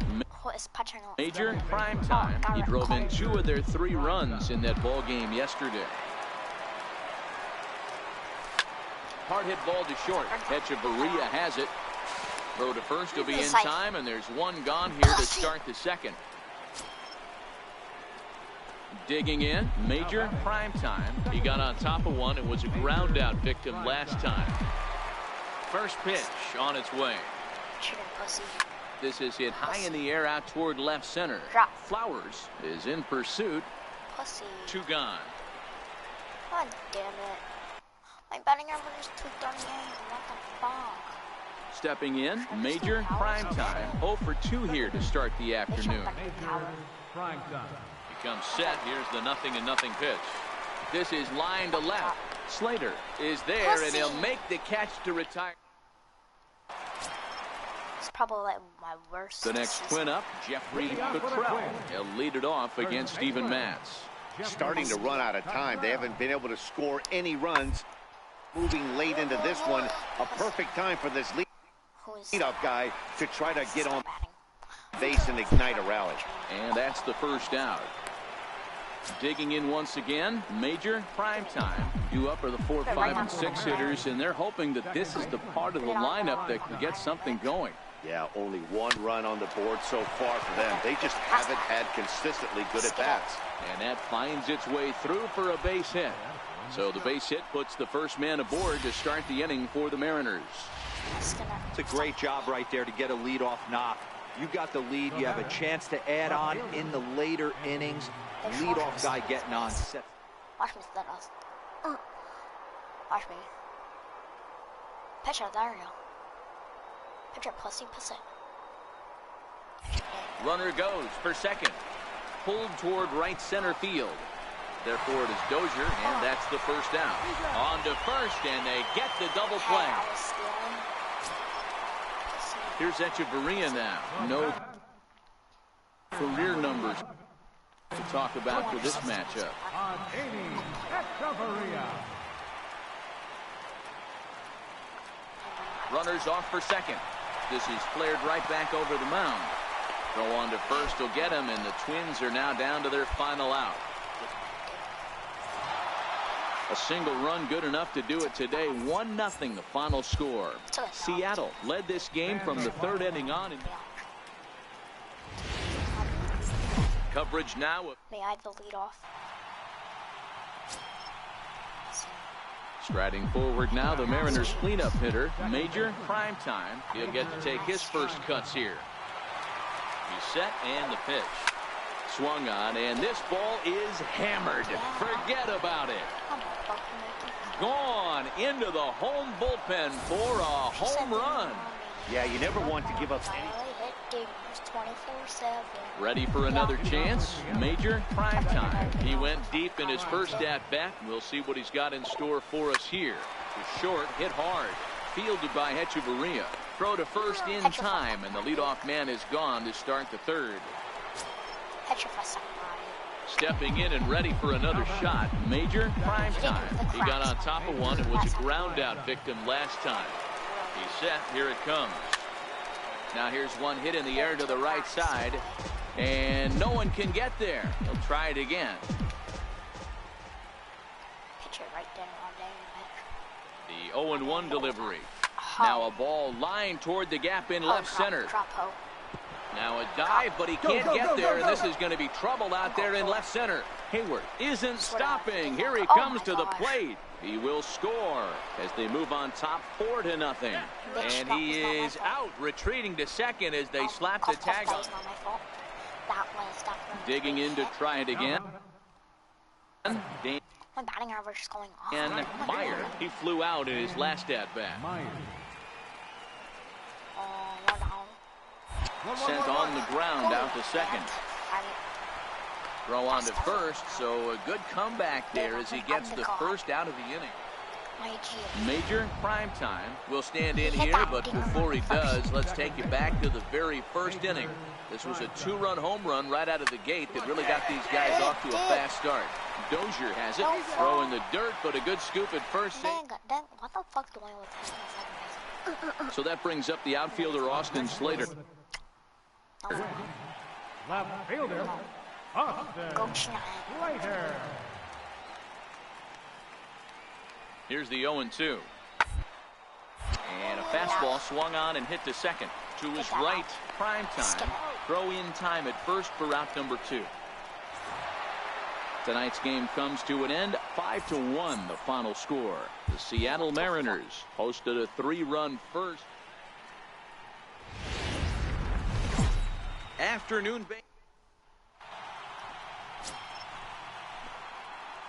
Major Primetime. He drove in 2 of their 3 runs in that ball game yesterday. Hard hit ball to short. Echeverria has it. Throw to first will be in time, and there's 1 gone here to start the 2nd. Digging in, Major Primetime. He got on top of 1 and was a ground out victim last time. First pitch on its way. This is hit high in the air out toward left center. Flowers is in pursuit. 2 gone. God damn it. My batting average is 238. What the fuck? Stepping in, Major Primetime. 0 for 2 here to start the afternoon. He comes set. Here's the 0-0 pitch. This is line to left. Slater is there, and he'll make the catch to retire. It's probably like my worst. The next twin up, Jeffrey Cottrell. He'll lead it off against Steven Matz. Starting to run out of time. They haven't been able to score any runs. Moving late into this one, a perfect time for this lead-up guy to try to get on base and ignite a rally. And that's the first out. Digging in once again, Major Primetime. Due up are the 4, 5, and 6 hitters, and they're hoping that this is the part of the lineup that can get something going. Yeah, only one run on the board so far for them. They just haven't had consistently good at-bats. And that finds its way through for a base hit. So the base hit puts the first man aboard to start the inning for the Mariners. It's a great job right there to get a leadoff knock. You got the lead. You have a chance to add on in the later innings. Leadoff guy getting on. Watch me set us. Watch me. Pitcher, there you go. Pitcher, pussy. Runner goes for second. Pulled toward right center field. Therefore, it is Dozier, and that's the first down. On to first, and they get the double play. Here's Echeverria now. No career numbers to talk about for this matchup. Runners off for second. This is flared right back over the mound. Throw on to first will get him, and the Twins are now down to their final out. A single run good enough to do it today. 1-0 the final score. Seattle led this game from the third inning on. Coverage now. May I have the lead off? Striding forward now, the Mariners cleanup hitter, Major Primetime. He'll get to take his first cuts here. He's set, and the pitch. Swung on, and this ball is hammered. Forget about it. Gone into the home bullpen for a home run. Yeah, you never want to give up any. Ready for another chance? Major Primetime. He went deep in his first at-bat. We'll see what he's got in store for us here. The short hit hard. Fielded by Echeverria. Throw to first in time, and the leadoff man is gone to start the third. Stepping in and ready for another shot, Major Primetime. He got on top of one and was a ground out victim last time. He's set. Here it comes. Now here's one hit in the air to the right side, and no one can get there. He'll try it again. The 0-1 delivery. Now a ball lined toward the gap in left center. Now a dive, but he can't get there, and this is going to be trouble out there in left center. Hayward isn't stopping. Here he comes to the plate. He will score as they move on top 4-0. And he is out, retreating to second as they slap the tag on. Digging in to try it again. My batting average is going off. And Meyer, he flew out in his last at-bat. Sent on the ground out to second. Throw on to first, so a good comeback there as he gets the first out of the inning. Major Primetime will stand in here, but before he does, let's take you back to the very first inning. This was a 2-run home run right out of the gate that really got these guys off to a fast start. Dozier has it, throw in the dirt, but a good scoop at first. What the fuck's going on with him? So that brings up the outfielder Austin Slater. Left fielder, Austin Slater. Here's the 0-2. And a fastball swung on and hit to second. To his right, Primetime. Throw in time at first for out number 2. Tonight's game comes to an end. 5-1 the final score. The Seattle Mariners hosted a 3-run first. Afternoon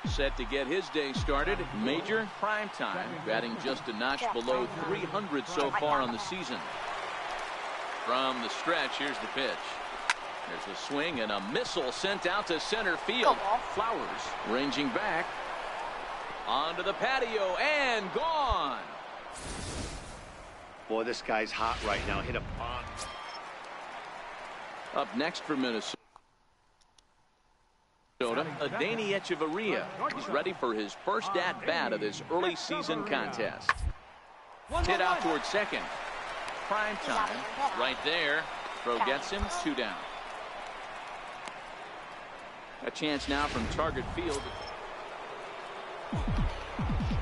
set to get his day started. Major Primetime batting just a notch below 300 so far on the season. From the stretch, here's the pitch. There's a swing and a missile sent out to center field. Flowers ranging back onto the patio and gone. Boy, this guy's hot right now. Hit a bomb. Up next for Minnesota, Adeiny Echeverria. He's ready for his first at-bat of this early season contest. Hit out towards second. Primetime right there. Throw gets him, 2 down. A chance now from target field.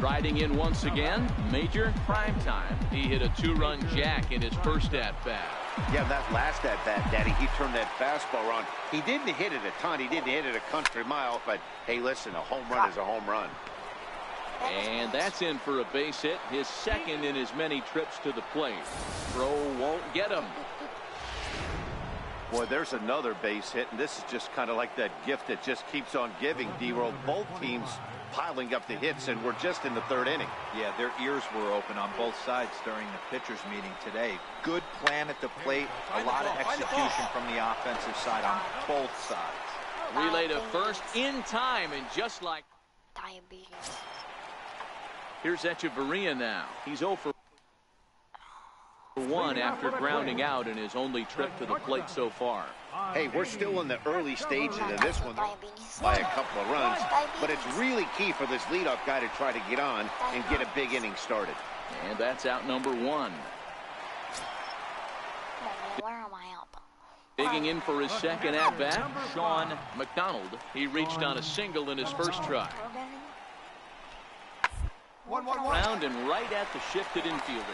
Riding in once again, Major Primetime. He hit a 2-run jack in his first at-bat. Yeah, that last at-bat, Daddy, he turned that fastball around. He didn't hit it a ton. He didn't hit it a country mile. But, hey, listen, a home run is a home run. And that's in for a base hit, his second in as many trips to the plate. Throw won't get him. Boy, there's another base hit, and this is just kind of like that gift that just keeps on giving, D-Roll. Both teams piling up the hits, and we're just in the third inning. Yeah, their ears were open on both sides during the pitchers meeting today. Good plan at the plate, a lot of execution from the offensive side on both sides. Relay to first in time, and just like Diabetes. here's Echeverria now. He's 0 for 1 after grounding out in his only trip to the plate so far. Hey, we're still in the early stages of this one by a couple of runs, but it's really key for this leadoff guy to try to get on and get a big inning started. And that's out number 1. Where am I up? Digging in for his second at-bat, Sean McDonald. He reached on a single in his first try. Round and right at the shifted infielders.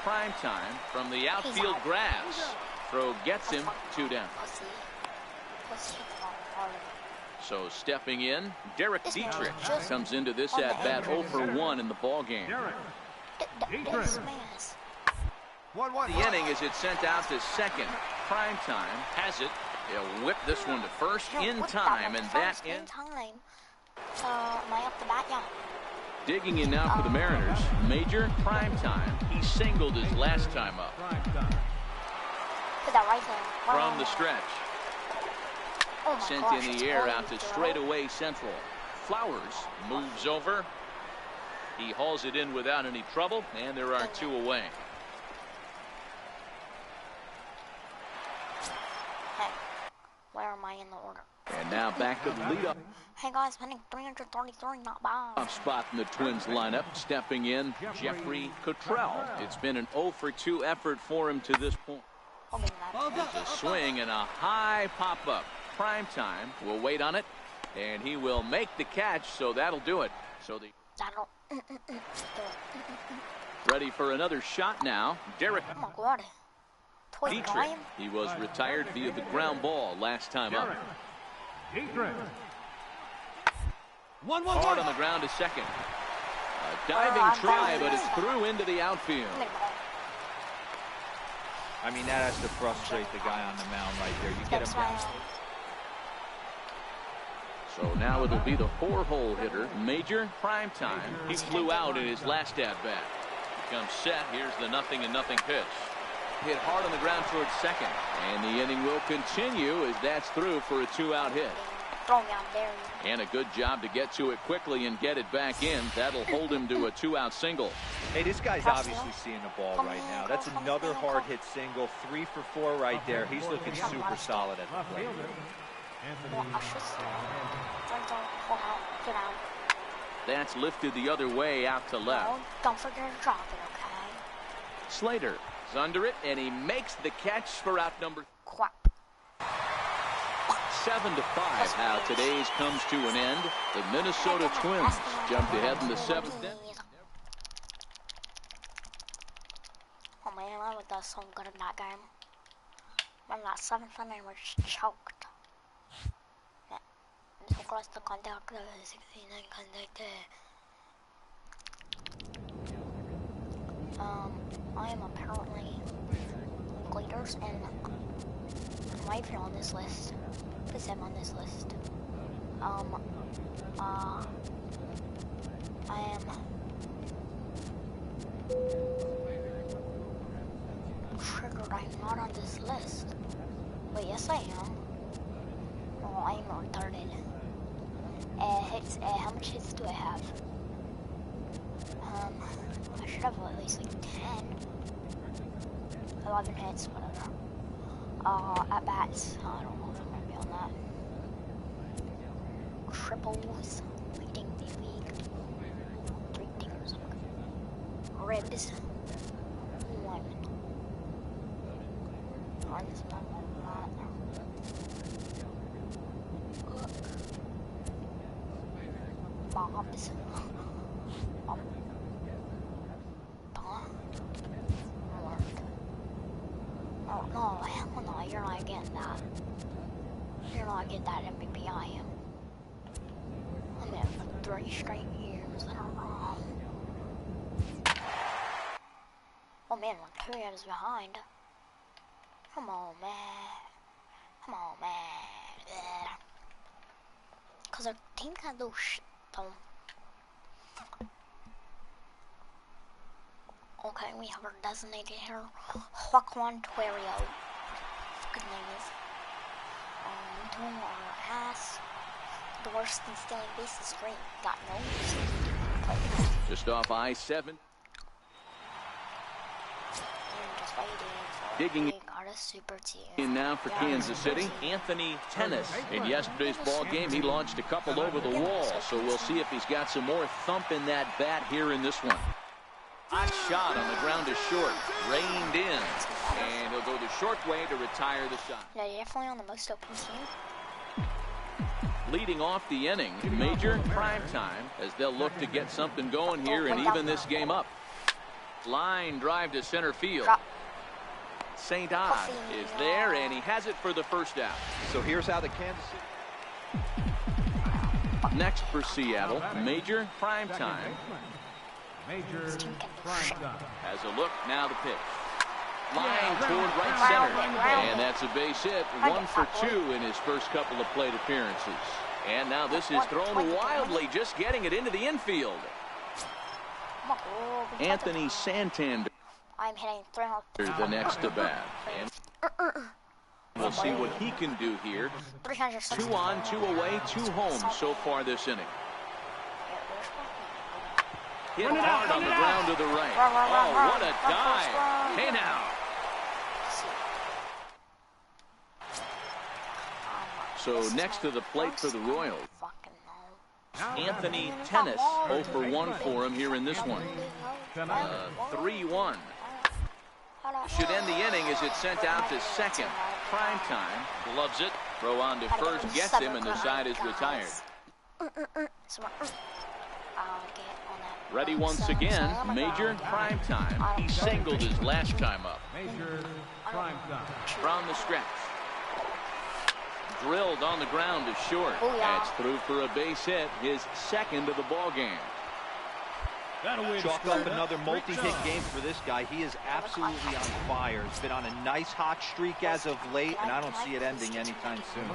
Primetime from the outfield grass. Throw gets him 2 down. So stepping in, Derek Dietrich comes into this at-bat 0 for 1 in the ballgame. The inning is it sent out to second. Primetime has it. He'll whip this one to first in time, and that ends. Digging in now for the Mariners, Major Primetime. He singled his last time up. From the stretch. Sent in the air out to straightaway central. Flowers moves over. He hauls it in without any trouble, and there are 2 away. Hey, where am I in the order? And now back to the leadoff. Hey guys, hitting 333, not bad. Off spot in the Twins lineup. Stepping in, Jeffrey Cottrell. It's been an 0 for 2 effort for him to this point. There's a swing and a high pop-up. Primetime will wait on it, and he will make the catch, so that'll do it. So the ready for another shot now. Derek Dietrich. He was retired via the ground ball last time up. Hard on the ground to second. A diving try, but it's through into the outfield. I mean, that has to frustrate the guy on the mound right there. You get him down. So now it'll be the 4-hole hitter, Major Primetime. He flew out in his last at-bat. He comes set. Here's the 0-0 pitch. Hit hard on the ground towards second. And the inning will continue as that's through for a 2-out hit. And a good job to get to it quickly and get it back in. That'll hold him to a 2-out single. Hey, this guy's obviously seeing the ball right now. That's another hard hit single. 3 for 4 right there. He's looking super solid at the plate. That's lifted the other way out to left. Don't forget to drop it, okay? Slater is under it, and he makes the catch for out number 7-5. How today's comes to an end. The Minnesota Twins jumped ahead in the 7th inning. Oh man, I would have so good in that game. When that 7th inning was choked. So close to contact, 69 contacted. I am apparently leaders, and I'm not even on this list. Because I'm on this list. I am triggered. I'm not on this list. But yes, I am. Oh, I'm retarded. Hits. How much hits do I have? I should have at least like 10. 11 hits, whatever. At bats. I don't know if I'm gonna be on that. Triples. Leading the league. 3 dingers. Ribs. 1. Runs. Bobs. Oh no, hell no, you're not getting that. You're not getting that MVP I am. I'm in it for 3 straight years in a row. Oh man, we're 2 years behind. Come on, man. Come on, man. Yeah. Cause our team got those shit though. Okay, we have our designated here, Juan Tuerio. Good name is. We doing our ass. The worst in stealing bases, great. Got no. Just off I-7. Just waiting for Digging got a super team. in now for Kansas City, Anthony Tennis. In yesterday's ball game, he launched a couple over the wall, so we'll see if he's got some more thump in that bat here in this one. Hot shot on the ground is short, reined in, and he'll go the short way to retire the shot. Yeah, you're definitely on the most open team. Leading off the inning, Major prime time, as they'll look to get something going here and even this game up. Line drive to center field. St. Odd is there, and he has it for the first out. So here's how the Kansas City. Next for Seattle, Major prime time. Major prime time. Has a look, now the pitch. Line toward right center, and that's a base hit. 1 for 2 in his first couple of plate appearances. And now this is thrown wildly, just getting it into the infield. Anthony Santander, I'm hitting 300. the next to bat. And we'll see what he can do here. 2 on, 2 away, 2 home so far this inning. Hit hard on the ground to the right. Oh, what a dive. Hey now. So next to the plate for the Royals, Anthony Tennis, 0 for 1 for him here in this one. 3-1. Should end the inning as it's sent out to second. Prime time, gloves it, throw on to first, gets him, and the side is retired. Ready once again, Major prime time. He singled his last time up. Major prime time. From the stretch. Drilled on the ground is short. That's through for a base hit, his second of the ball game. Chalk up another multi-hit game for this guy. He is absolutely on fire. He's been on a nice hot streak as of late, and I don't see it ending anytime soon.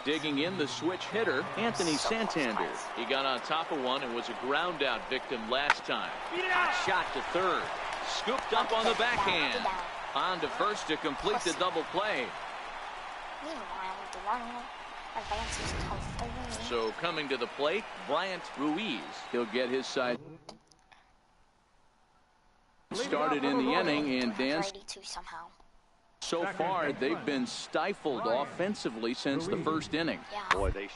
Digging in the switch hitter, Anthony Santander. He got on top of one and was a ground out victim last time. Hot shot to third. Scooped up on the backhand. On to first to complete the double play. So coming to the plate, Bryant Ruiz. He'll get his side started in the inning, and Dan, so far they've been stifled offensively since the first inning. Boy, they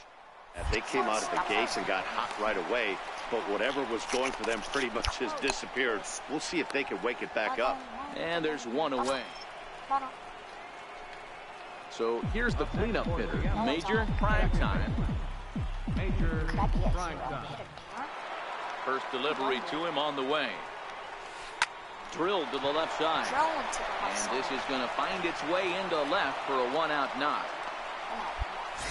came out of the gates and got hot right away, but whatever was going for them pretty much has disappeared. We'll see if they can wake it back up. And there's one away. So here's the cleanup hitter, Major prime time. Major prime time. First delivery to him on the way. Drilled to the left side. And this is going to find its way into left for a 1-out knock.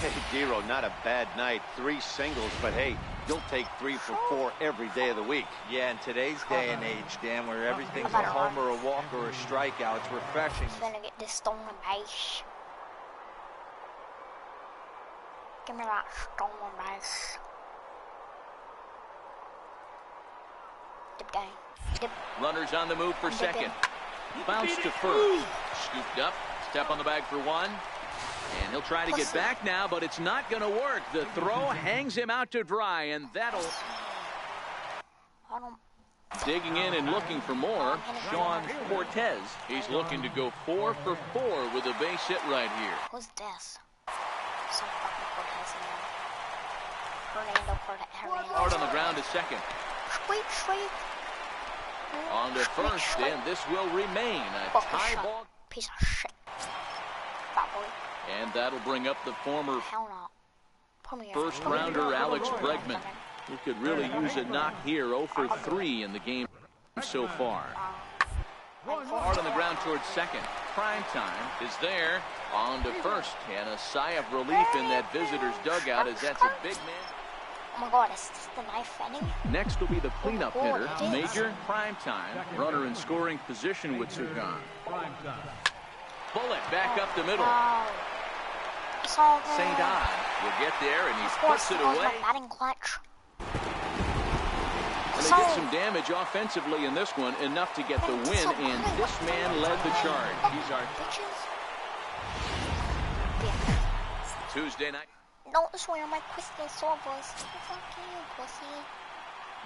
Hey, Dero, not a bad night. 3 singles, but hey, you'll take 3 for 4 every day of the week. Yeah, in today's day and age, Dan, where everything's a homer, a walk, or a strikeout, it's refreshing. I'm gonna get this stolen base. Give me that stolen base. Dip gang. Dip. Runners on the move for second. Bounce to first. Scooped up. Step on the bag for 1. And he'll try to get back now, but it's not going to work. The throw hangs him out to dry, and that'll... Digging in and looking for more, Sean Cortez. He's looking to go 4 for 4 with a base hit right here. Who's this? Some fucking Cortez in there. Hard on the ground to second. Sweet. On to first, and this will remain a tie ball. Piece of shit. Fat boy. And that'll bring up the former Hell no. first rounder Alex Bregman. He could really use a knock here. 0 for 3 in the game so far. Hard on the ground towards second. Prime time is there on to first. And a sigh of relief in that visitor's dugout as that's a big man. Oh my God, is this the knife ending? Next will be the cleanup hitter, Major. Prime time. Runner in scoring position with Sugan. Bullet back up the middle. St. Odd will get there, and he puts it away. And they did some damage offensively in this one, enough to get the win, and this man led the charge. He's our Tuesday night. Don't swear my crystal sword was. Fuck you, pussy.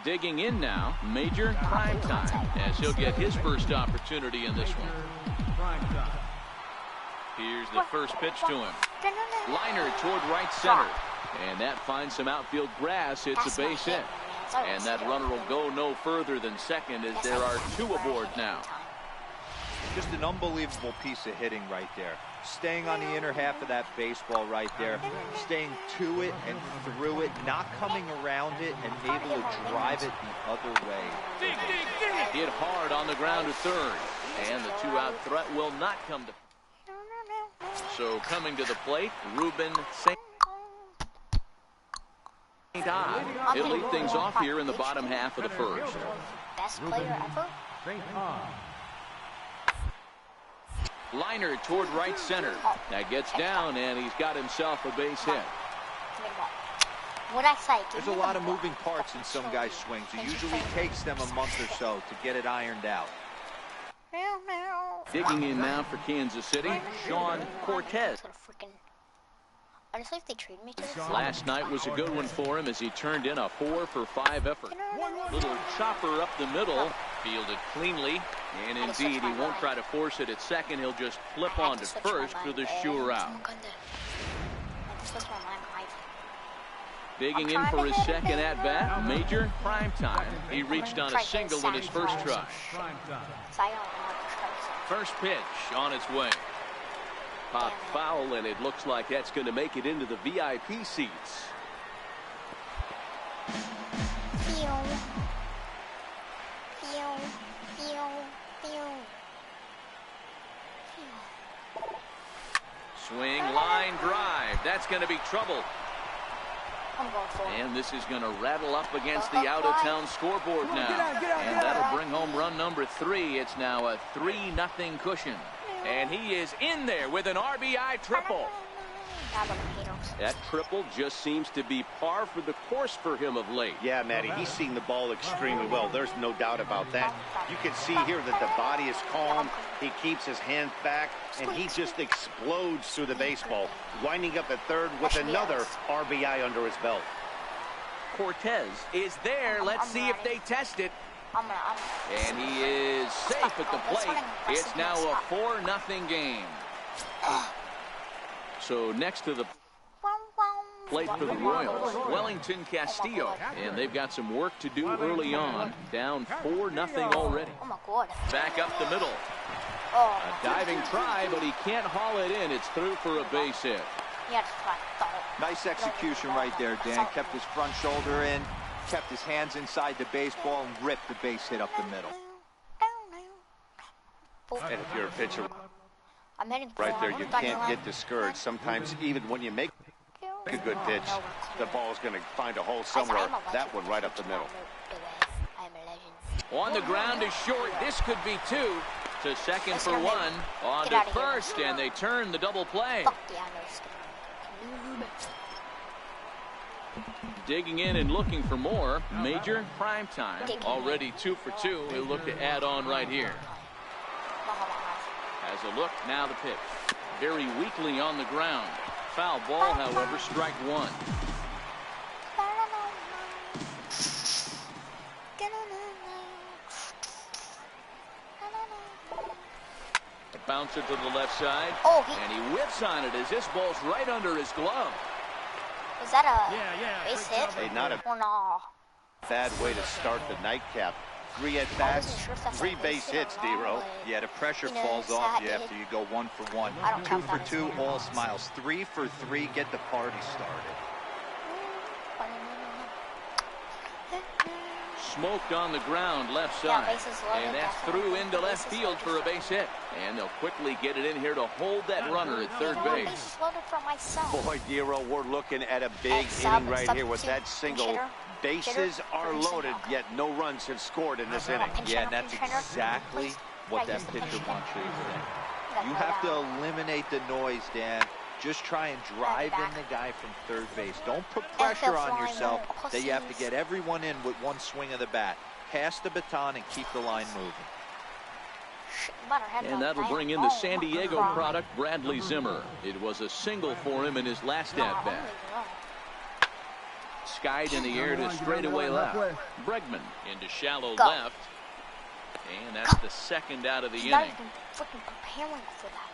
Digging in now, Major. Prime time, as he'll get his first opportunity in this one. Here's the first pitch to him. Liner toward right center. And that finds some outfield grass. It's a base hit. And that runner will go no further than second as there are 2 aboard now. Just an unbelievable piece of hitting right there. Staying on the inner half of that baseball right there. Staying to it and through it. Not coming around it and able to drive it the other way. Hit hard on the ground to third. And the 2-out threat will not come to. So coming to the plate, Ruben St. Odd. He'll lead things off here in the bottom half of the first. Best player ever? Liner toward right center. That gets down, and he's got himself a base hit. What I say? There's a lot of moving parts in some guys' swings. It usually takes them a month or so to get it ironed out. Digging in now for Kansas City, Sean Cortez. Honestly, if they trade me to Last night was a good one for him as he turned in a 4 for 5 effort. Little chopper up the middle, fielded cleanly, and indeed he won't try to force it at second. He'll just flip on to first for the sure out. Digging in for his second at bat, Major. Prime time. He reached on a single in his first try. First pitch on its way. Pop foul, and it looks like that's going to make it into the VIP seats. Swing, line, drive. That's going to be trouble. And this is going to rattle up against the out-of-town scoreboard now. And that'll bring home run number 3. It's now a 3-0 cushion. And he is in there with an RBI triple. That triple just seems to be par for the course for him of late. Yeah, Matty, he's seeing the ball extremely well. There's no doubt about that. You can see here that the body is calm. He keeps his hands back, and he just explodes through the baseball, winding up at third with another RBI under his belt. Cortez is there. Let's see if they test it. And he is safe at the plate. It's now a 4-0 game. So next to the plate for the Royals, Wellington Castillo. And they've got some work to do early on. Down 4-0 already. Back up the middle. A diving try, but he can't haul it in. It's through for a base hit. Nice execution right there, Dan. Kept his front shoulder in, kept his hands inside the baseball, and ripped the base hit up the middle. And if you're a pitcher right there, you can't get discouraged. Sometimes even when you make a good pitch, the ball's going to find a hole somewhere. That one right up the middle. On the ground is short. This could be 2. To second for 1. On to first, and they turn the double play. Digging in and looking for more. Major. Prime time. Already 2 for 2. He'll look to add on right here. Has a look. Now the pitch. Very weakly on the ground. Foul ball, however, strike 1. A bouncer to the left side. And he whips on it as this ball's right under his glove. Was that a base hit? Hey, not a bad way to start the nightcap. 3 at-bats, 3 base hits, D-Row. Yeah, the pressure falls off you after you go 1 for 1. 2 for 2, all smiles. 3 for 3, get the party started. smoked on the ground left side. And that's through into left field for a base hit. And they'll quickly get it in here to hold that runner at third base. Bases loaded for myself. Boy, Dero, we're looking at a big inning right here with that single. Bases are loaded, yet no runs have scored in this inning. Yeah, and that's exactly what that pitcher wants you to say. You have to eliminate the noise, Dan. Just try and drive in the guy from third base. Don't put pressure on yourself that you have to get everyone in with one swing of the bat. Pass the baton and keep the line moving. And that'll bring in the San Diego product, Bradley Zimmer. It was a single for him in his last at-bat. Skied in the air to straightaway left. Bregman into shallow left. And that's the second out of the inning. Not even freaking preparing for that.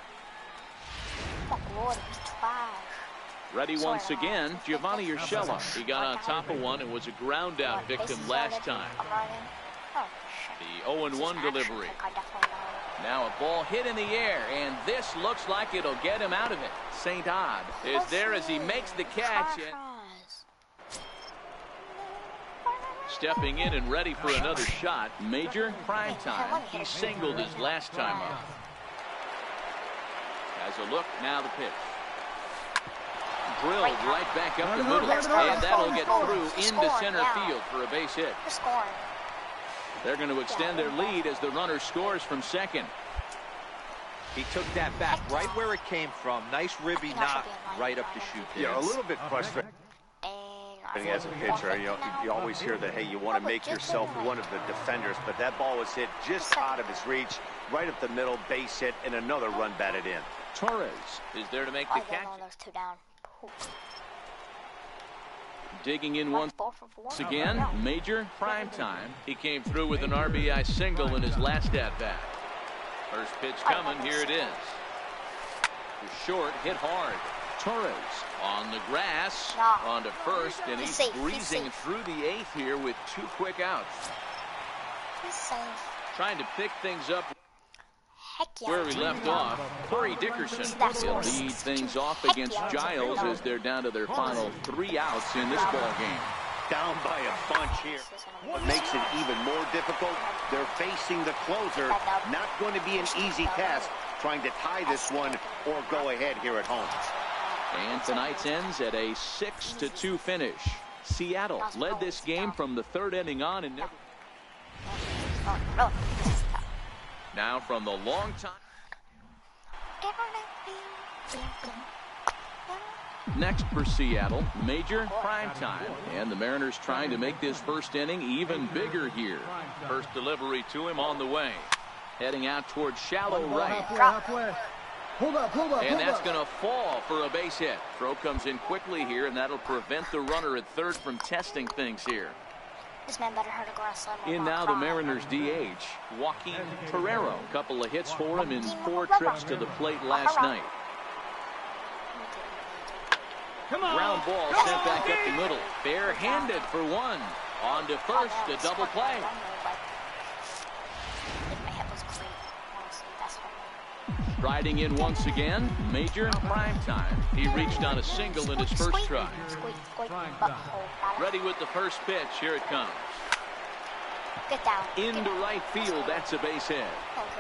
Oh, Lord, it's trash. Ready once again, Giovanni Urshela. He got on top of one and was a ground out victim last time. The 0-1 delivery. Now a ball hit in the air, and this looks like it'll get him out of it. St. Odd is there as he makes the catch. Stepping in and ready for another shot. Major Primetime. He singled his last time up. As a look, now the pitch. Drilled right back up the middle, and that'll get through into center field for a base hit. They're going to extend their lead as the runner scores from second. He took that back right where it came from. Nice ribby knock right up the chute there. Yeah, a little bit frustrating. As a pitcher, you always hear that, hey, you want to make yourself one of the defenders, but that ball was hit just out of his reach, right up the middle, base hit, and another run batted in. Torres is there to make the catch. Digging in once again, Major Primetime. He came through with an RBI single in his last at-bat. First pitch coming, here it is. Short, hit hard. Torres on the grass, on to first, and he's breezing through the eighth here with 2 quick outs. Trying to pick things up where he left off. Corey Dickerson will lead things off against Giles as they're down to their final 3 outs in this ball game. Down by a bunch here. What makes it even more difficult, they're facing the closer. Not going to be an easy task trying to tie this one or go ahead here at home. And tonight's ends at a 6-2 finish. Seattle led this game from the 3rd inning on and never. Now from the long time. Next for Seattle, Major Primetime. And the Mariners trying to make this first inning even bigger here. First delivery to him on the way. Heading out towards shallow right. Hold up. And that's going to fall for a base hit. Throw comes in quickly here, and that'll prevent the runner at third from testing things here. This man better hurt a grass lemon. In now the Mariners DH, Joaquin Torrero. Couple of hits for him in 4 trips to the plate last night. Ground ball sent back up the middle. Bare-handed for one. On to first, a double play. Riding in once again, Major Primetime. He reached on a single in his first try. Ready with the first pitch. Here it comes. Get down. Into right field. That's a base hit.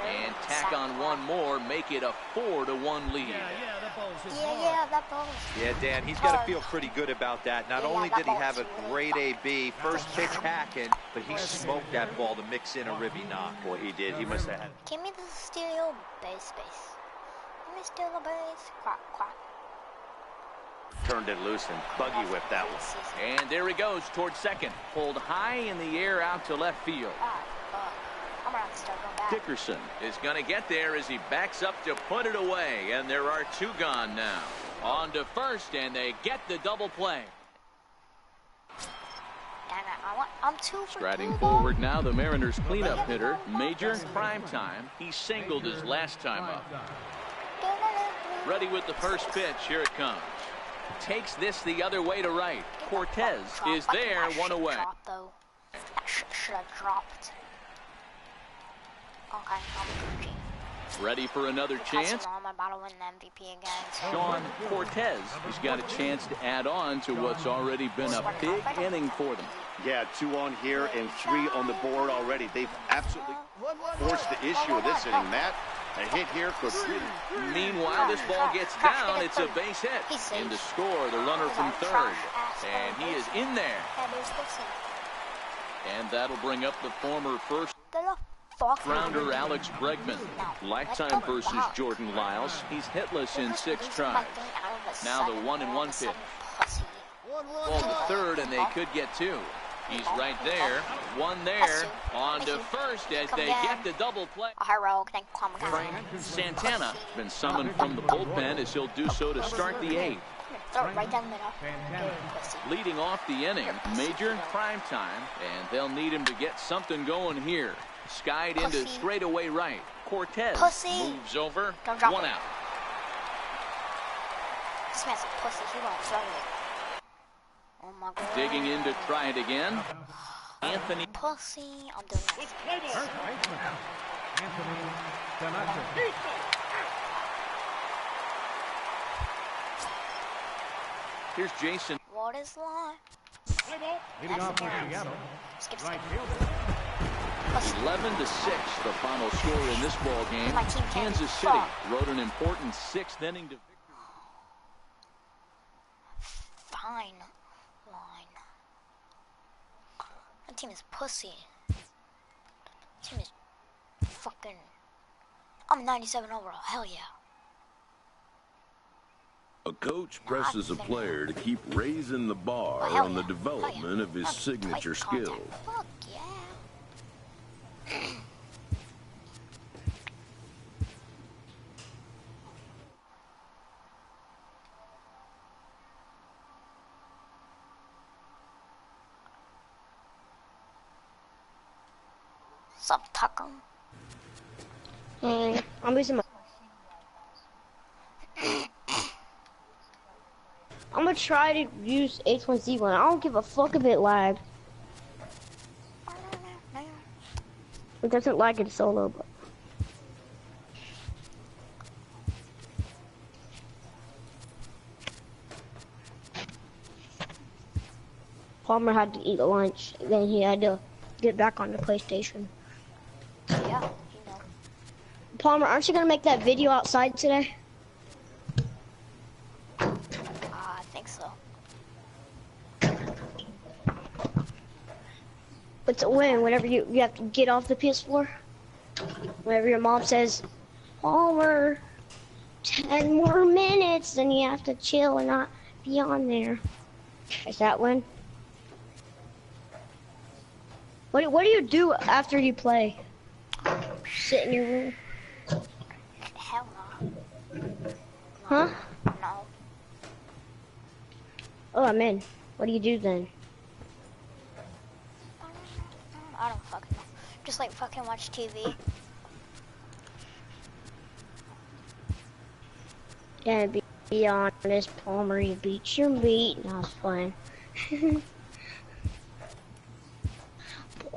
And tack on one more. Make it a 4-1 lead. That ball. Yeah, Dan, he's got to feel pretty good about that. Not only did he have a great AB, first pitch hacking, but he smoked that ball to mix in a ribby knock. Boy, he did. He must have had. Give me the steal base. Let me steal the base. Quack. Turned it loose and buggy whipped that one. And there he goes towards second. Pulled high in the air out to left field. I'm gonna have to start going back. Dickerson is going to get there as he backs up to put it away. And there are 2 gone now. On to first, and they get the double play. I'm 2 for 2. Striding forward now, the Mariners cleanup hitter, Major Primetime. He singled his last time up. Ready with the first pitch. Here it comes. Takes this the other way to right. Cortez is there, 1 away. That should have dropped. Okay, I'm Ready for another chance? I'm about to win the MVP again. So. Sean Cortez has got a chance to add on to what's already been a big inning for them. Yeah, 2 on here and 3 on the board already. They've absolutely forced the issue of this inning, Matt. A hit here could really... Meanwhile, this ball gets down. It's a base hit. In to score, the runner from third. And he is in there. And that'll bring up the former first rounder Alex Bregman. Lifetime versus Jordan Lyles. He's hitless in 6 tries. Now the 1-1 pitch. Ball to third, and they could get 2. He's right there. 1 there. On to first as they get the double play. Frank Santana been summoned from the bullpen as he'll do so to start the 8th. Right down the middle. Leading off the inning, Major prime time, and they'll need him to get something going here. Skied into straightaway right. Cortez moves over. 1 out. This man's a pussy. He won't throw it. Oh my God. Digging in to try it again. Anthony. Pussy. I'm doing this. Anthony Camacho. Here's Jason. What is life? Leading off for Seattle. Right fielder. 11-6, the final score in this ball game. Kansas City wrote an important 6th inning to victory. Fine line. That team is pussy. That team is fucking. I'm 97 overall. Hell yeah. A coach presses a player to keep raising the bar on the development of his signature skills. Fuck yeah. Sup, Taco? Hey, I'm losing my... I'm gonna try to use H1Z1. I don't give a fuck if it lags. It doesn't lag in solo, but... Palmer had to eat lunch, then he had to get back on the PlayStation. Yeah, you know. Palmer, aren't you gonna make that video outside today? I think so. It's a win whenever you have to get off the PS4. Whenever your mom says, Palmer, 10 more minutes, then you have to chill and not be on there. Is that win? What do you do after you play? Sit in your room? Hell no. Huh? No. Oh, I'm in. What do you do then? I don't fucking know. Just like fucking watch TV. Yeah, be honest, Palmer, you beat your meat. No, it's fine.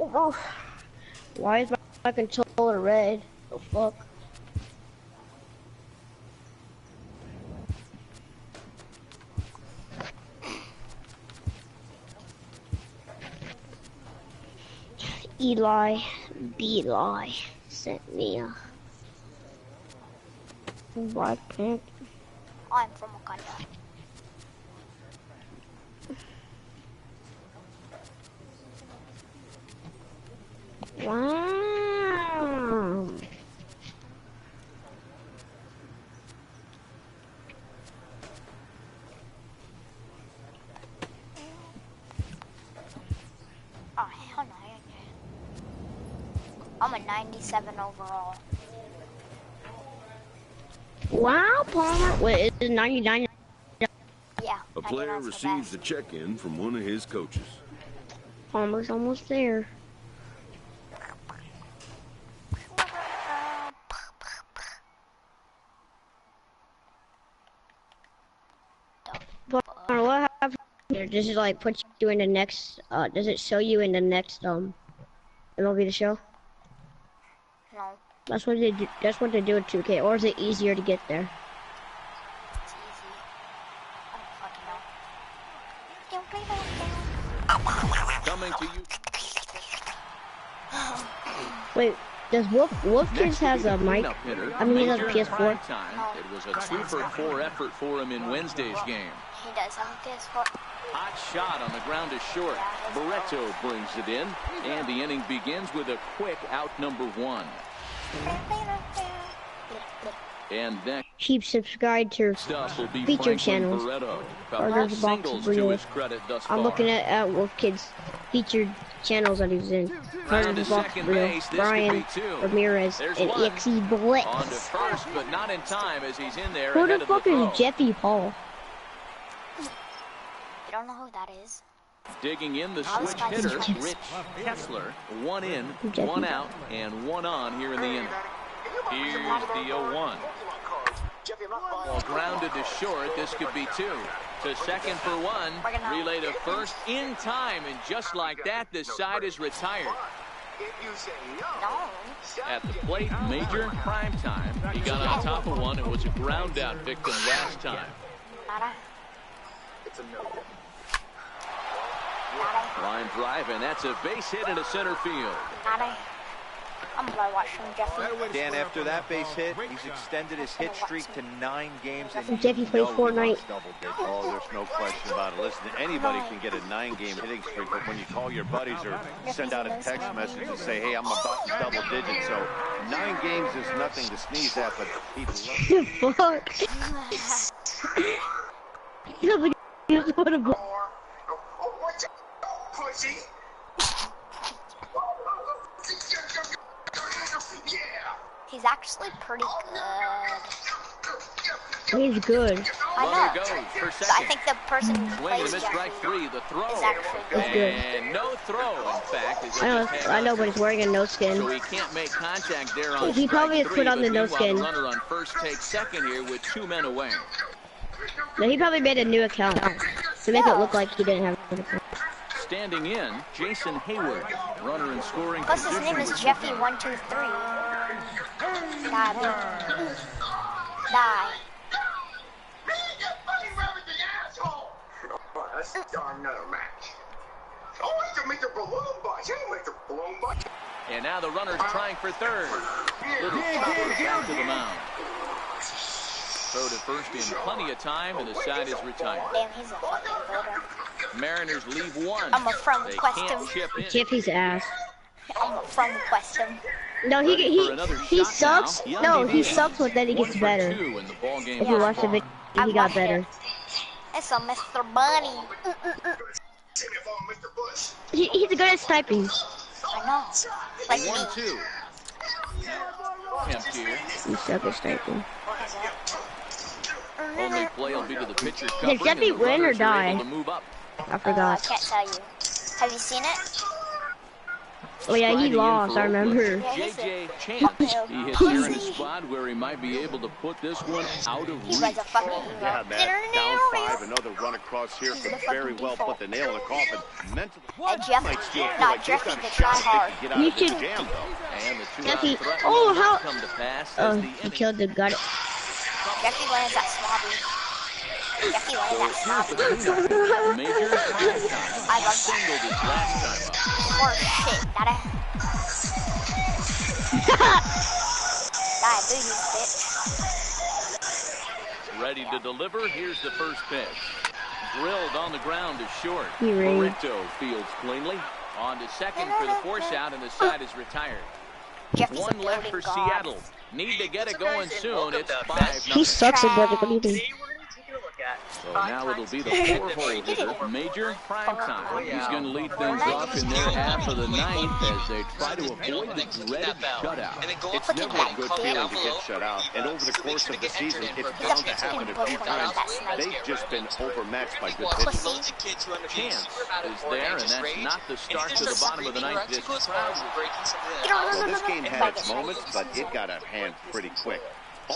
Oh, why is my controller red? The fuck? Eli Beeli sent me a Black Panther. I'm from Wakanda. Wow. Oh, hell no. I'm a 97 overall. Wow, Palmer. Wait, is it 99? Yeah. A player receives a check-in from one of his coaches. Palmer's almost there. Palmer, what happened here? Does it like put you in the next, does it show you in the next, MLB The Show? No. That's what they do. That's what they do with 2K. Or is it easier to get there? It's easy. I don't fucking know. Coming to you. Wait, does Wolf Kids has a mic? I mean, he has a PS4. It was a 2-for-4 effort for him in Wednesday's game. He does have a PS4. Hot shot on the ground is short. Barreto brings it in, and the inning begins with a quick out number 1. And next, Keep subscribed to featured channels. Or there's a box of reels. I'm looking at Wolf Kids featured channels that he's in. Part of the box of reels. Brian Ramirez and EXE Blitz. On to first, but not in time as he's in there. Who the fuck is Jeffy Paul? You don't know who that is? Digging in the switch hitter, Rich Kessler. 1 in, 1 out, and 1 on here in the inning. Here's the 0-1. Ball grounded to short. This could be 2. To second for 1. Relay to first in time, and just like that, this side is retired. At the plate, Major prime time. He got on top of one and was a ground out victim last time. It's a no. Line drive, and that's a base hit into center field. I'm gonna watch from Jeffy. Dan, after that base hit, he's extended his hit streak to 9 games. And Jeffy plays Fortnite. Oh, there's no question about it. Listen, anybody can get a 9-game hitting streak, but when you call your buddies or send out a text message and say, hey, I'm about to double digits, so 9 games is nothing to sneeze at, but he'd love Fuck. What a Pussy. He's actually pretty good. He's good. I know. Goes for I second. think the person who Swing and a plays miss, Jeffy strike 3. The throw. is actually good. He's good. And no throw, in fact. As I know, but he's wearing a no skin. So he can't make contact there on He probably has put on the no skin. The runner on first takes second here with 2 men away. No, he probably made a new account to make it look like he didn't have an account. Standing in, Jason Hayward, runner in scoring Plus his position. name is Jeffy123. Die. Die. Let's start another match. Oh, I can make the balloon bust. You ain't make the balloon bust. And now the runner's trying for third. Little chopper down to the mound. Throw to first in plenty of time, and the side is retired. Damn, he's a fucking voter. Mariners leave 1. I'm a from They Questum. can't chip in. Jeffy's ass. I'm a from Questum. No, he sucks. No, he sucks, but then he gets better. If you watch the video, he got better. It's a Mr. Bunny. He's good at sniping. I know. Like me. 1-2. Kemp here. He sucks at sniping. Only play will be to the pitcher. Did Jeffy win or die? To move up. I forgot. I can't tell you. Have you seen it? Oh yeah, he lost, I remember. JJ Chance. He hits here in a spot where he might be able to put this one out of reach. He was a fucking Yeah, man. Down 5, another run across here could very well put the nail in the coffin. Mentally, Hey, Jeffy, not Jeffy, the try hard. You should. And the 2-out Jeffy. threat Oh, will how? not come to pass as Oh, the he inning killed the gut. Jeffy lands that snobby. Jeffy lands that snobby. Major prime time. I love that. Singled his last time up. More shit. Gotta. Die, booties, bitch. Ready to deliver. Here's the first pitch. Drilled on the ground to short. He ran. Barreto fields cleanly. On to second for the force out, and the side is retired. Jeffy's 1 left for God. Seattle. Need to get it going soon. It's 5-0. He sucks at Burger. What do you think? So now it'll be the 4-hole hitter, Major prime time. He's going to lead things off in their half of the 9th as they try to avoid the dreaded shutout. It's never a good feeling to get shut out, and over the course of the season, it's bound to happen a few times. They've just been overmatched by good pitching. Chance is there, and that's not the start to the bottom of the 9th. This crowd. Well, this game had its moments, but it got out of hand pretty quick.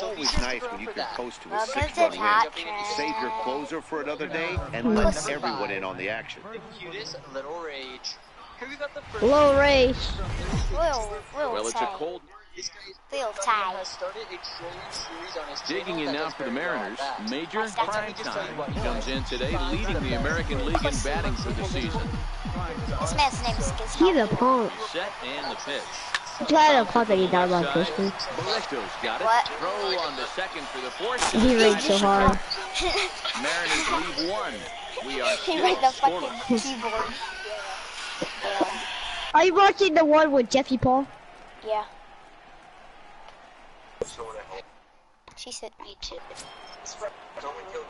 Always nice when you can coast to a 6-run win. Save your closer for another day and let everyone in on the action. The cutest little rage. Who got the first? Low race. Well, it's a cold. Feel tired. Digging in now for the Mariners, Major Primetime comes in today, leading the American League in batting for the season. This man's name is Gizmo. He's a punk. Set and the pitch. He's glad a punk that he died by Christian. Barresto's got it. What? Throw on the second for the fourth. He raged so hard. Mariners lead one. We are He still made the scoreless. fucking keyboard. Are you watching the one with Jeffy Paul? Yeah. She said me too.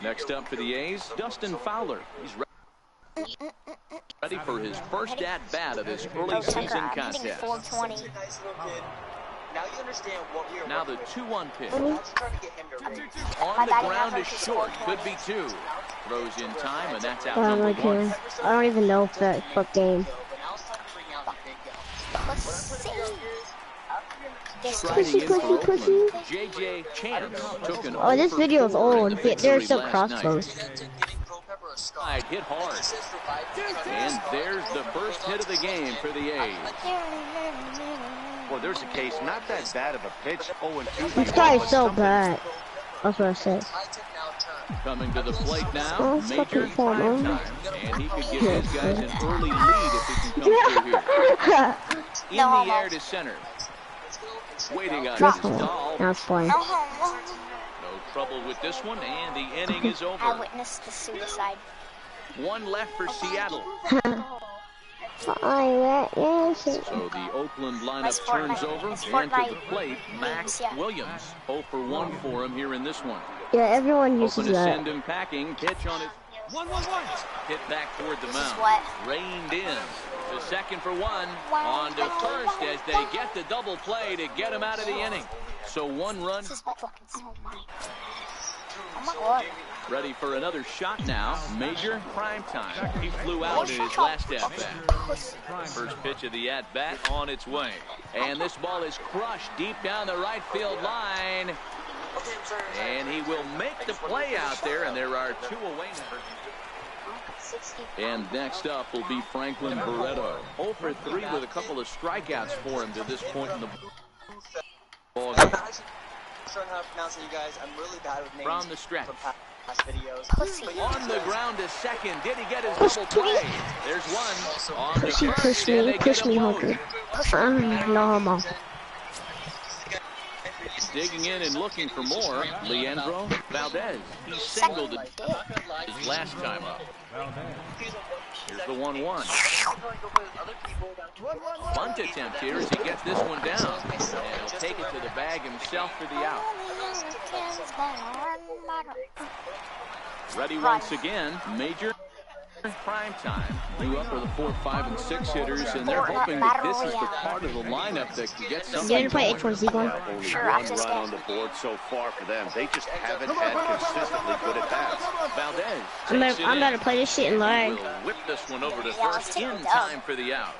Next up for the A's, Dustin Fowler. He's ready for his first at-bat of this early season I'm hitting contest. 420. Now the 2-1 pitch. My On the batting ground is average is short. 420. Could be two. Throws in time, and that's out I don't number care. one. I don't even know if that fuck game. Pussy. Striding in for Pussy. Oakland, J.J. Chance took an Oh, this over video is 4 old. in the There's victory some last crossbows. night. Hit hard. And there's the first hit of the game for the A's. Well, there's a case, not that bad of a pitch. 0-2. This guy is so bad. That's what I said. Coming to the plate now, Oh, Major fucking phone, Primetime. And he could give his guys an early lead if he can come through here. In the air to center. Waiting on his stall. That's fine. No trouble with this one, and the inning is over. I witnessed the suicide. One left for Seattle. So the Oakland lineup turns over, and to the plate, Max Williams. 0 for 1 for him here in this one. Yeah, everyone uses Open to that. send him packing. Pitch on it. 1-1-1. Hit back toward the mound. Reined in. To second for one. On to first as they get the double play to get him out of the inning. So 1 run. This is my fucking. Oh my god. Ready for another shot now. Major Primetime. He flew out in his last at-bat. First pitch of the at-bat on its way. And this ball is crushed deep down the right field line. And he will make the play out there, and there are 2 away now. And next up will be Franklin Barreto. 0 for 3 with a couple of strikeouts for him to this point in the ball game. From the stretch. On the ground to second. Did he get his double play? There's one. On the first, and they get a load. No homo. Digging in and looking for more. Leandro Valdez. He singled it his last time up. Here's the 1-1. Bunt attempt here as he gets this one down. And he'll take it to the bag himself for the out. Ready once again, Major Primetime. New up are the 4, 5, and 6 hitters, and they're hoping that this is the part of the lineup that can get something. You gonna play H1Z1? Only one run on the board so far for them. They just haven't had consistently good at bats. Valdez. I'm about to play this shit in live. Will whip this one over to first in time for the out.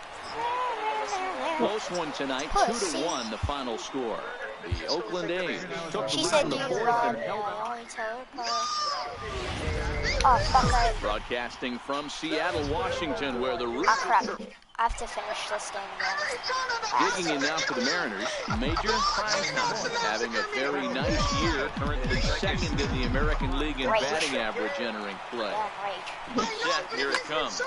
Close one tonight, 2-1 the final score. The Oakland A's took the lead in the fourth and held Oh, fuck. broadcasting from Seattle, Washington, where the Root. Oh, crap. I have to finish this game again. Digging in now for the Mariners, Major Primetime, having a very nice year, currently second in the American League in batting average entering play. Set, here it comes.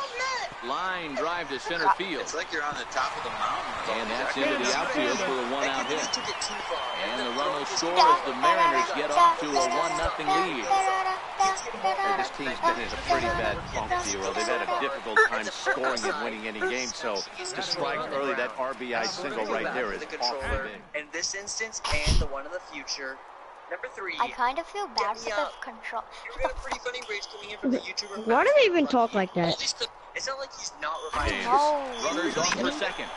Line drive to center field. It's like you're on the top of the mountain. And that's into the outfield for a 1-out hit. And the run will score as the Mariners get off to a 1-0 lead. Well, this team's been in a pretty bad funk, Zero. They've had a difficult time scoring and winning any game, so to strike early, that RBI single right there is awfully big. In this instance, and the one in the future, number 3. I kind of feel bad for the control. We got a pretty funny rage coming in from the YouTuber. Why do they even talk like that? It's not like he's not reminding Runners off for second.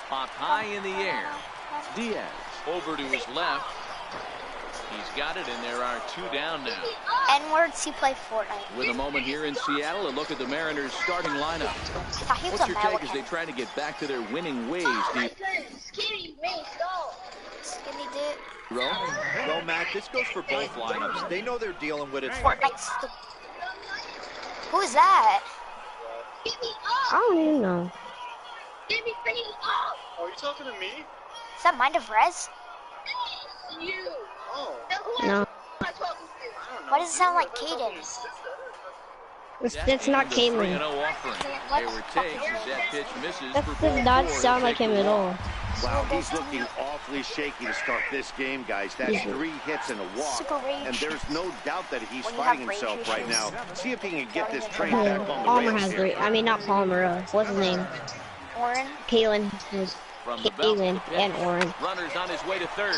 Popped high in the air. Diaz over to his left. He's got it, and there are 2 down now. N-words, he played Fortnite. With a moment here in Seattle, a look at the Mariners' starting lineup. What's your take as they try to get back to their winning ways? Skinny dip. Well, Matt, this goes for both lineups. They know they're dealing with it. Fortnite. Who is that? I don't even know. Are you talking to me? Is that Mind of Rez? No. Why does it sound like Caden? That's not Caitlyn. That does not sound like him at all. Wow, he's looking awfully shaky to start this game, guys. That's 3 hits and a walk, and there's no doubt that he's fighting himself right now. See if he can get this train back on the Palmer rails has here. 3. I mean, not Palmer. What's his name? Oren. Caitlyn. Caitlyn and Oren. Runners on his way to third.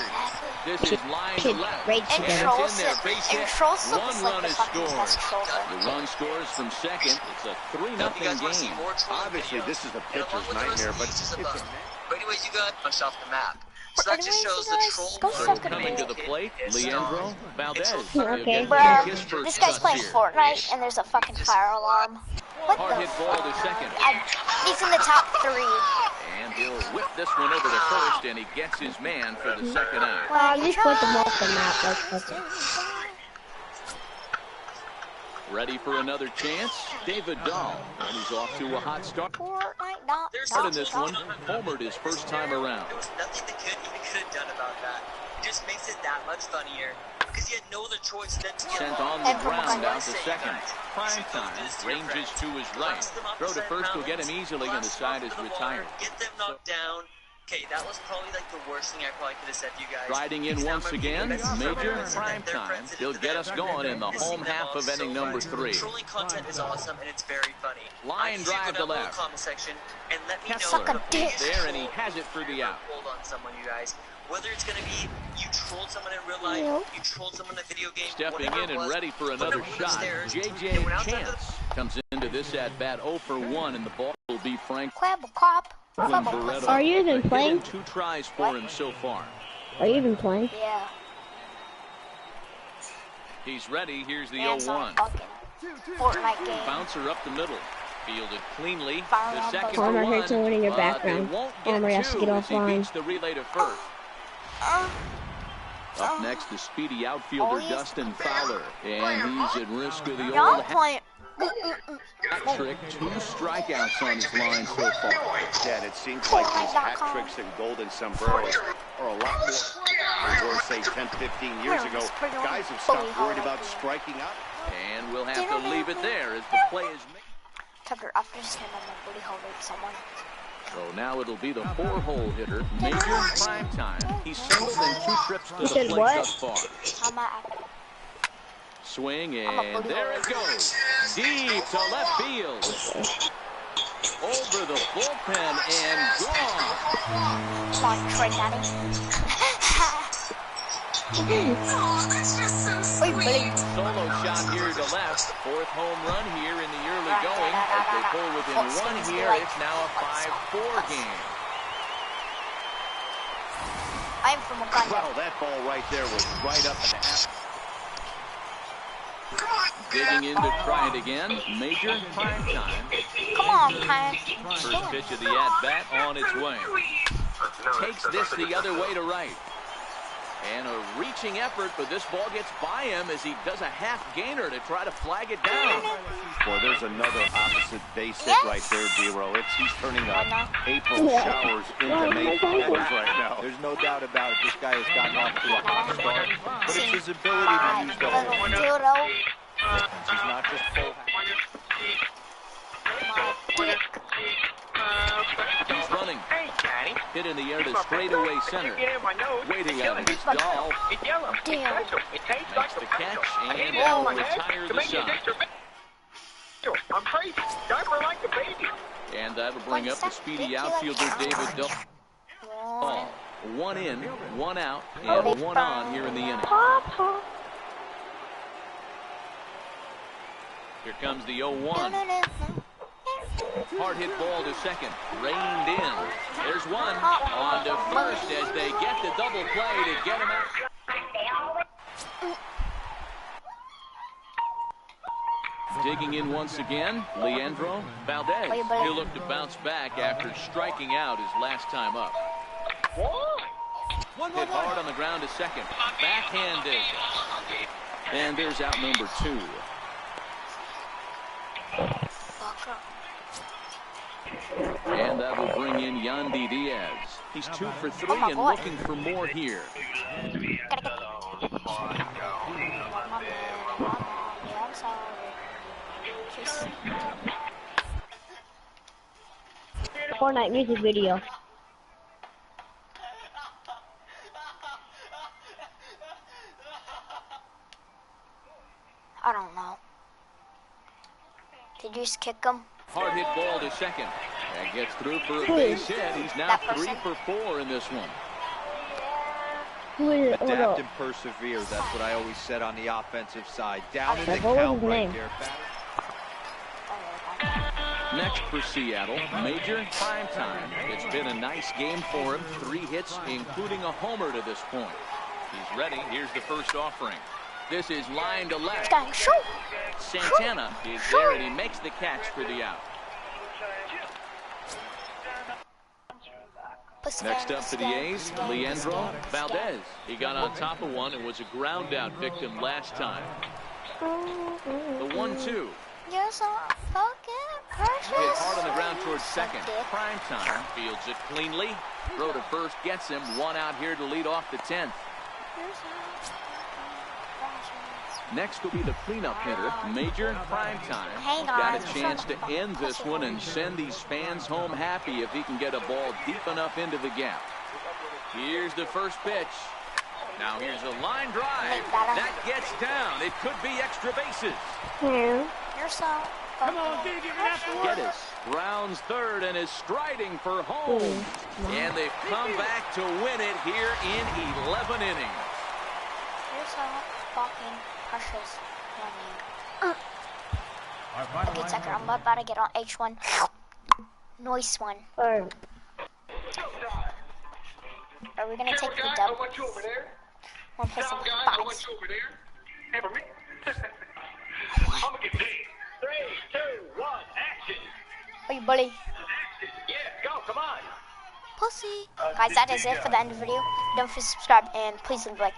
This is line to left. Right And together. it's in there. Base hit. One run is scored. The The run scores from second. It's a 3-0 game. Obviously, this is a pitcher's nightmare, but it's a... But anyways, you got punched off the map. So that just shows the troll. So coming to the plate, Leandro Valdez. Okay. Bruh, this guy's playing Fortnite and there's a fucking fire alarm. What Hard the hit ball to second. He's in the top 3. And he'll whip this one over to first, and he gets his man for the second out. Well, at least put them off the map. That's Ready for another chance? David Dahl. And he's off to a hot start. Fortnite, not. But in this one, homered his first time around. There was nothing they could have done about that. It just makes it that much funnier. Because he had no other choice than to Sent on the ground out to second. Prime time ranges to his right. Throw to first will get him easily, and the side is retired. Get them knocked down. Okay, that was probably like the worst thing I probably could have said to you guys. Riding in once again, major prime time. He'll get us going in the home half of inning number 3. Trolling content is awesome and it's very funny. Line drive to left. Comment section and let me know Suck a dick. There, and he has it for the out. Hold on someone, you guys. Whether it's going to be you trolled someone in real life, you trolled someone in a video game, Stepping in and ready for another shot. J.J. Chance comes into this at-bat 0 for 1, and the ball will be Frank. Quabble cop. Are you even playing? 2 tries for him so far. Are you even playing? Yeah. He's ready. Here's the Man, 0-1. Fortnite game. Bouncer up the middle. Fielded cleanly. Fire The on second Palmer for 1. hurts someone in your background. Palmer has to get offline. Beats the relay to first. Up next, the speedy outfielder Dustin Fowler, and he's at risk of the old hat trick. 2 strikeouts on his line so far. Dad, it seems like these hat tricks and golden sombreros are a lot more than were, say, 10, 15 years ago. Guys have stopped worried about striking out. And we'll have to leave it there as the play is made. Tucker, after this game, I'm gonna booty hole rape someone. So now it'll be the 4-hole hitter, Major Prime Time. He's singled in 2 trips to the plate thus far. Swing, and there it goes. Deep to left field. Over the bullpen and gone. Come on, Trey Daddy. Solo shot here to left. 4th home run here in the early going. As they pull within 1 here, it's now a 5-4 game. I'm from Uganda. Wow, that ball right there was right up in the half. Digging in to try it again. Major Prime Time. Come on, Prime. First pitch of the at-bat on its way. Takes this the other way to right. And a reaching effort, but this ball gets by him as he does a half-gainer to try to flag it down. Boy, there's another opposite base hit right there, D-Row. He's turning April showers into May flowers right now. There's no doubt about it. This guy has gotten off to a hot start, but it's his ability to use the whole. He's not just full. He's running. Hit in the air to straightaway center. Waiting on his Dahl. Makes the catch and will retire the side. I'm crazy. Diaper like a baby. And that'll bring up the speedy outfielder David Dahl. 1 in, 1 out, and 1 on here in the inning. Here comes the 0-1. Hard hit ball to second. Reined in. There's one. On to first as they get the double play to get him out. Digging in once again, Leandro Valdez. He'll look to bounce back after striking out his last time up. Hit hard on the ground to second. Backhanded. And there's out number 2. And And that will bring in Yandy Diaz. He's 2 for 3 and looking for more here. Fortnite music video. I don't know. Did you just kick him? Hard hit ball to second. That gets through for a base hit. He's now 3 for 4 in this one. Adapt and persevere. That's what I always said on the offensive side. Down in the count right there. Next for Seattle, Major Primetime. It's been a nice game for him. 3 hits, including a homer to this point. He's ready. Here's the first offering. This is line to left. Santana is there, and he makes the catch for the out. Next up for the A's, Leandro Valdez. He got on top of one and was a ground out victim last time. The 1-2. You're so fucking precious. Hit hard on the ground towards second. Primetime fields it cleanly. Throw to first gets him. 1 out here to lead off the 10th. Next will be the cleanup hitter, Major Primetime. Got a chance to end this one and send these fans home happy if he can get a ball deep enough into the gap. Here's the first pitch. Now here's a line drive. That gets down. It could be extra bases. You're so Come on, dig it after work. Geddes rounds third and is striding for home. And they've come back to win it here in 11 innings. You're so fucking precious. Okay, Tucker, I'm about to get on H1. Nice one. Are we gonna take the dub? Wanna play some bots? Hey, for me? I'm gonna get paid. 3, 2, 1, action. Hey, buddy. Yeah, go, come on. Pussy. Guys, that is it for the end of the video. Don't forget to subscribe and please leave a like.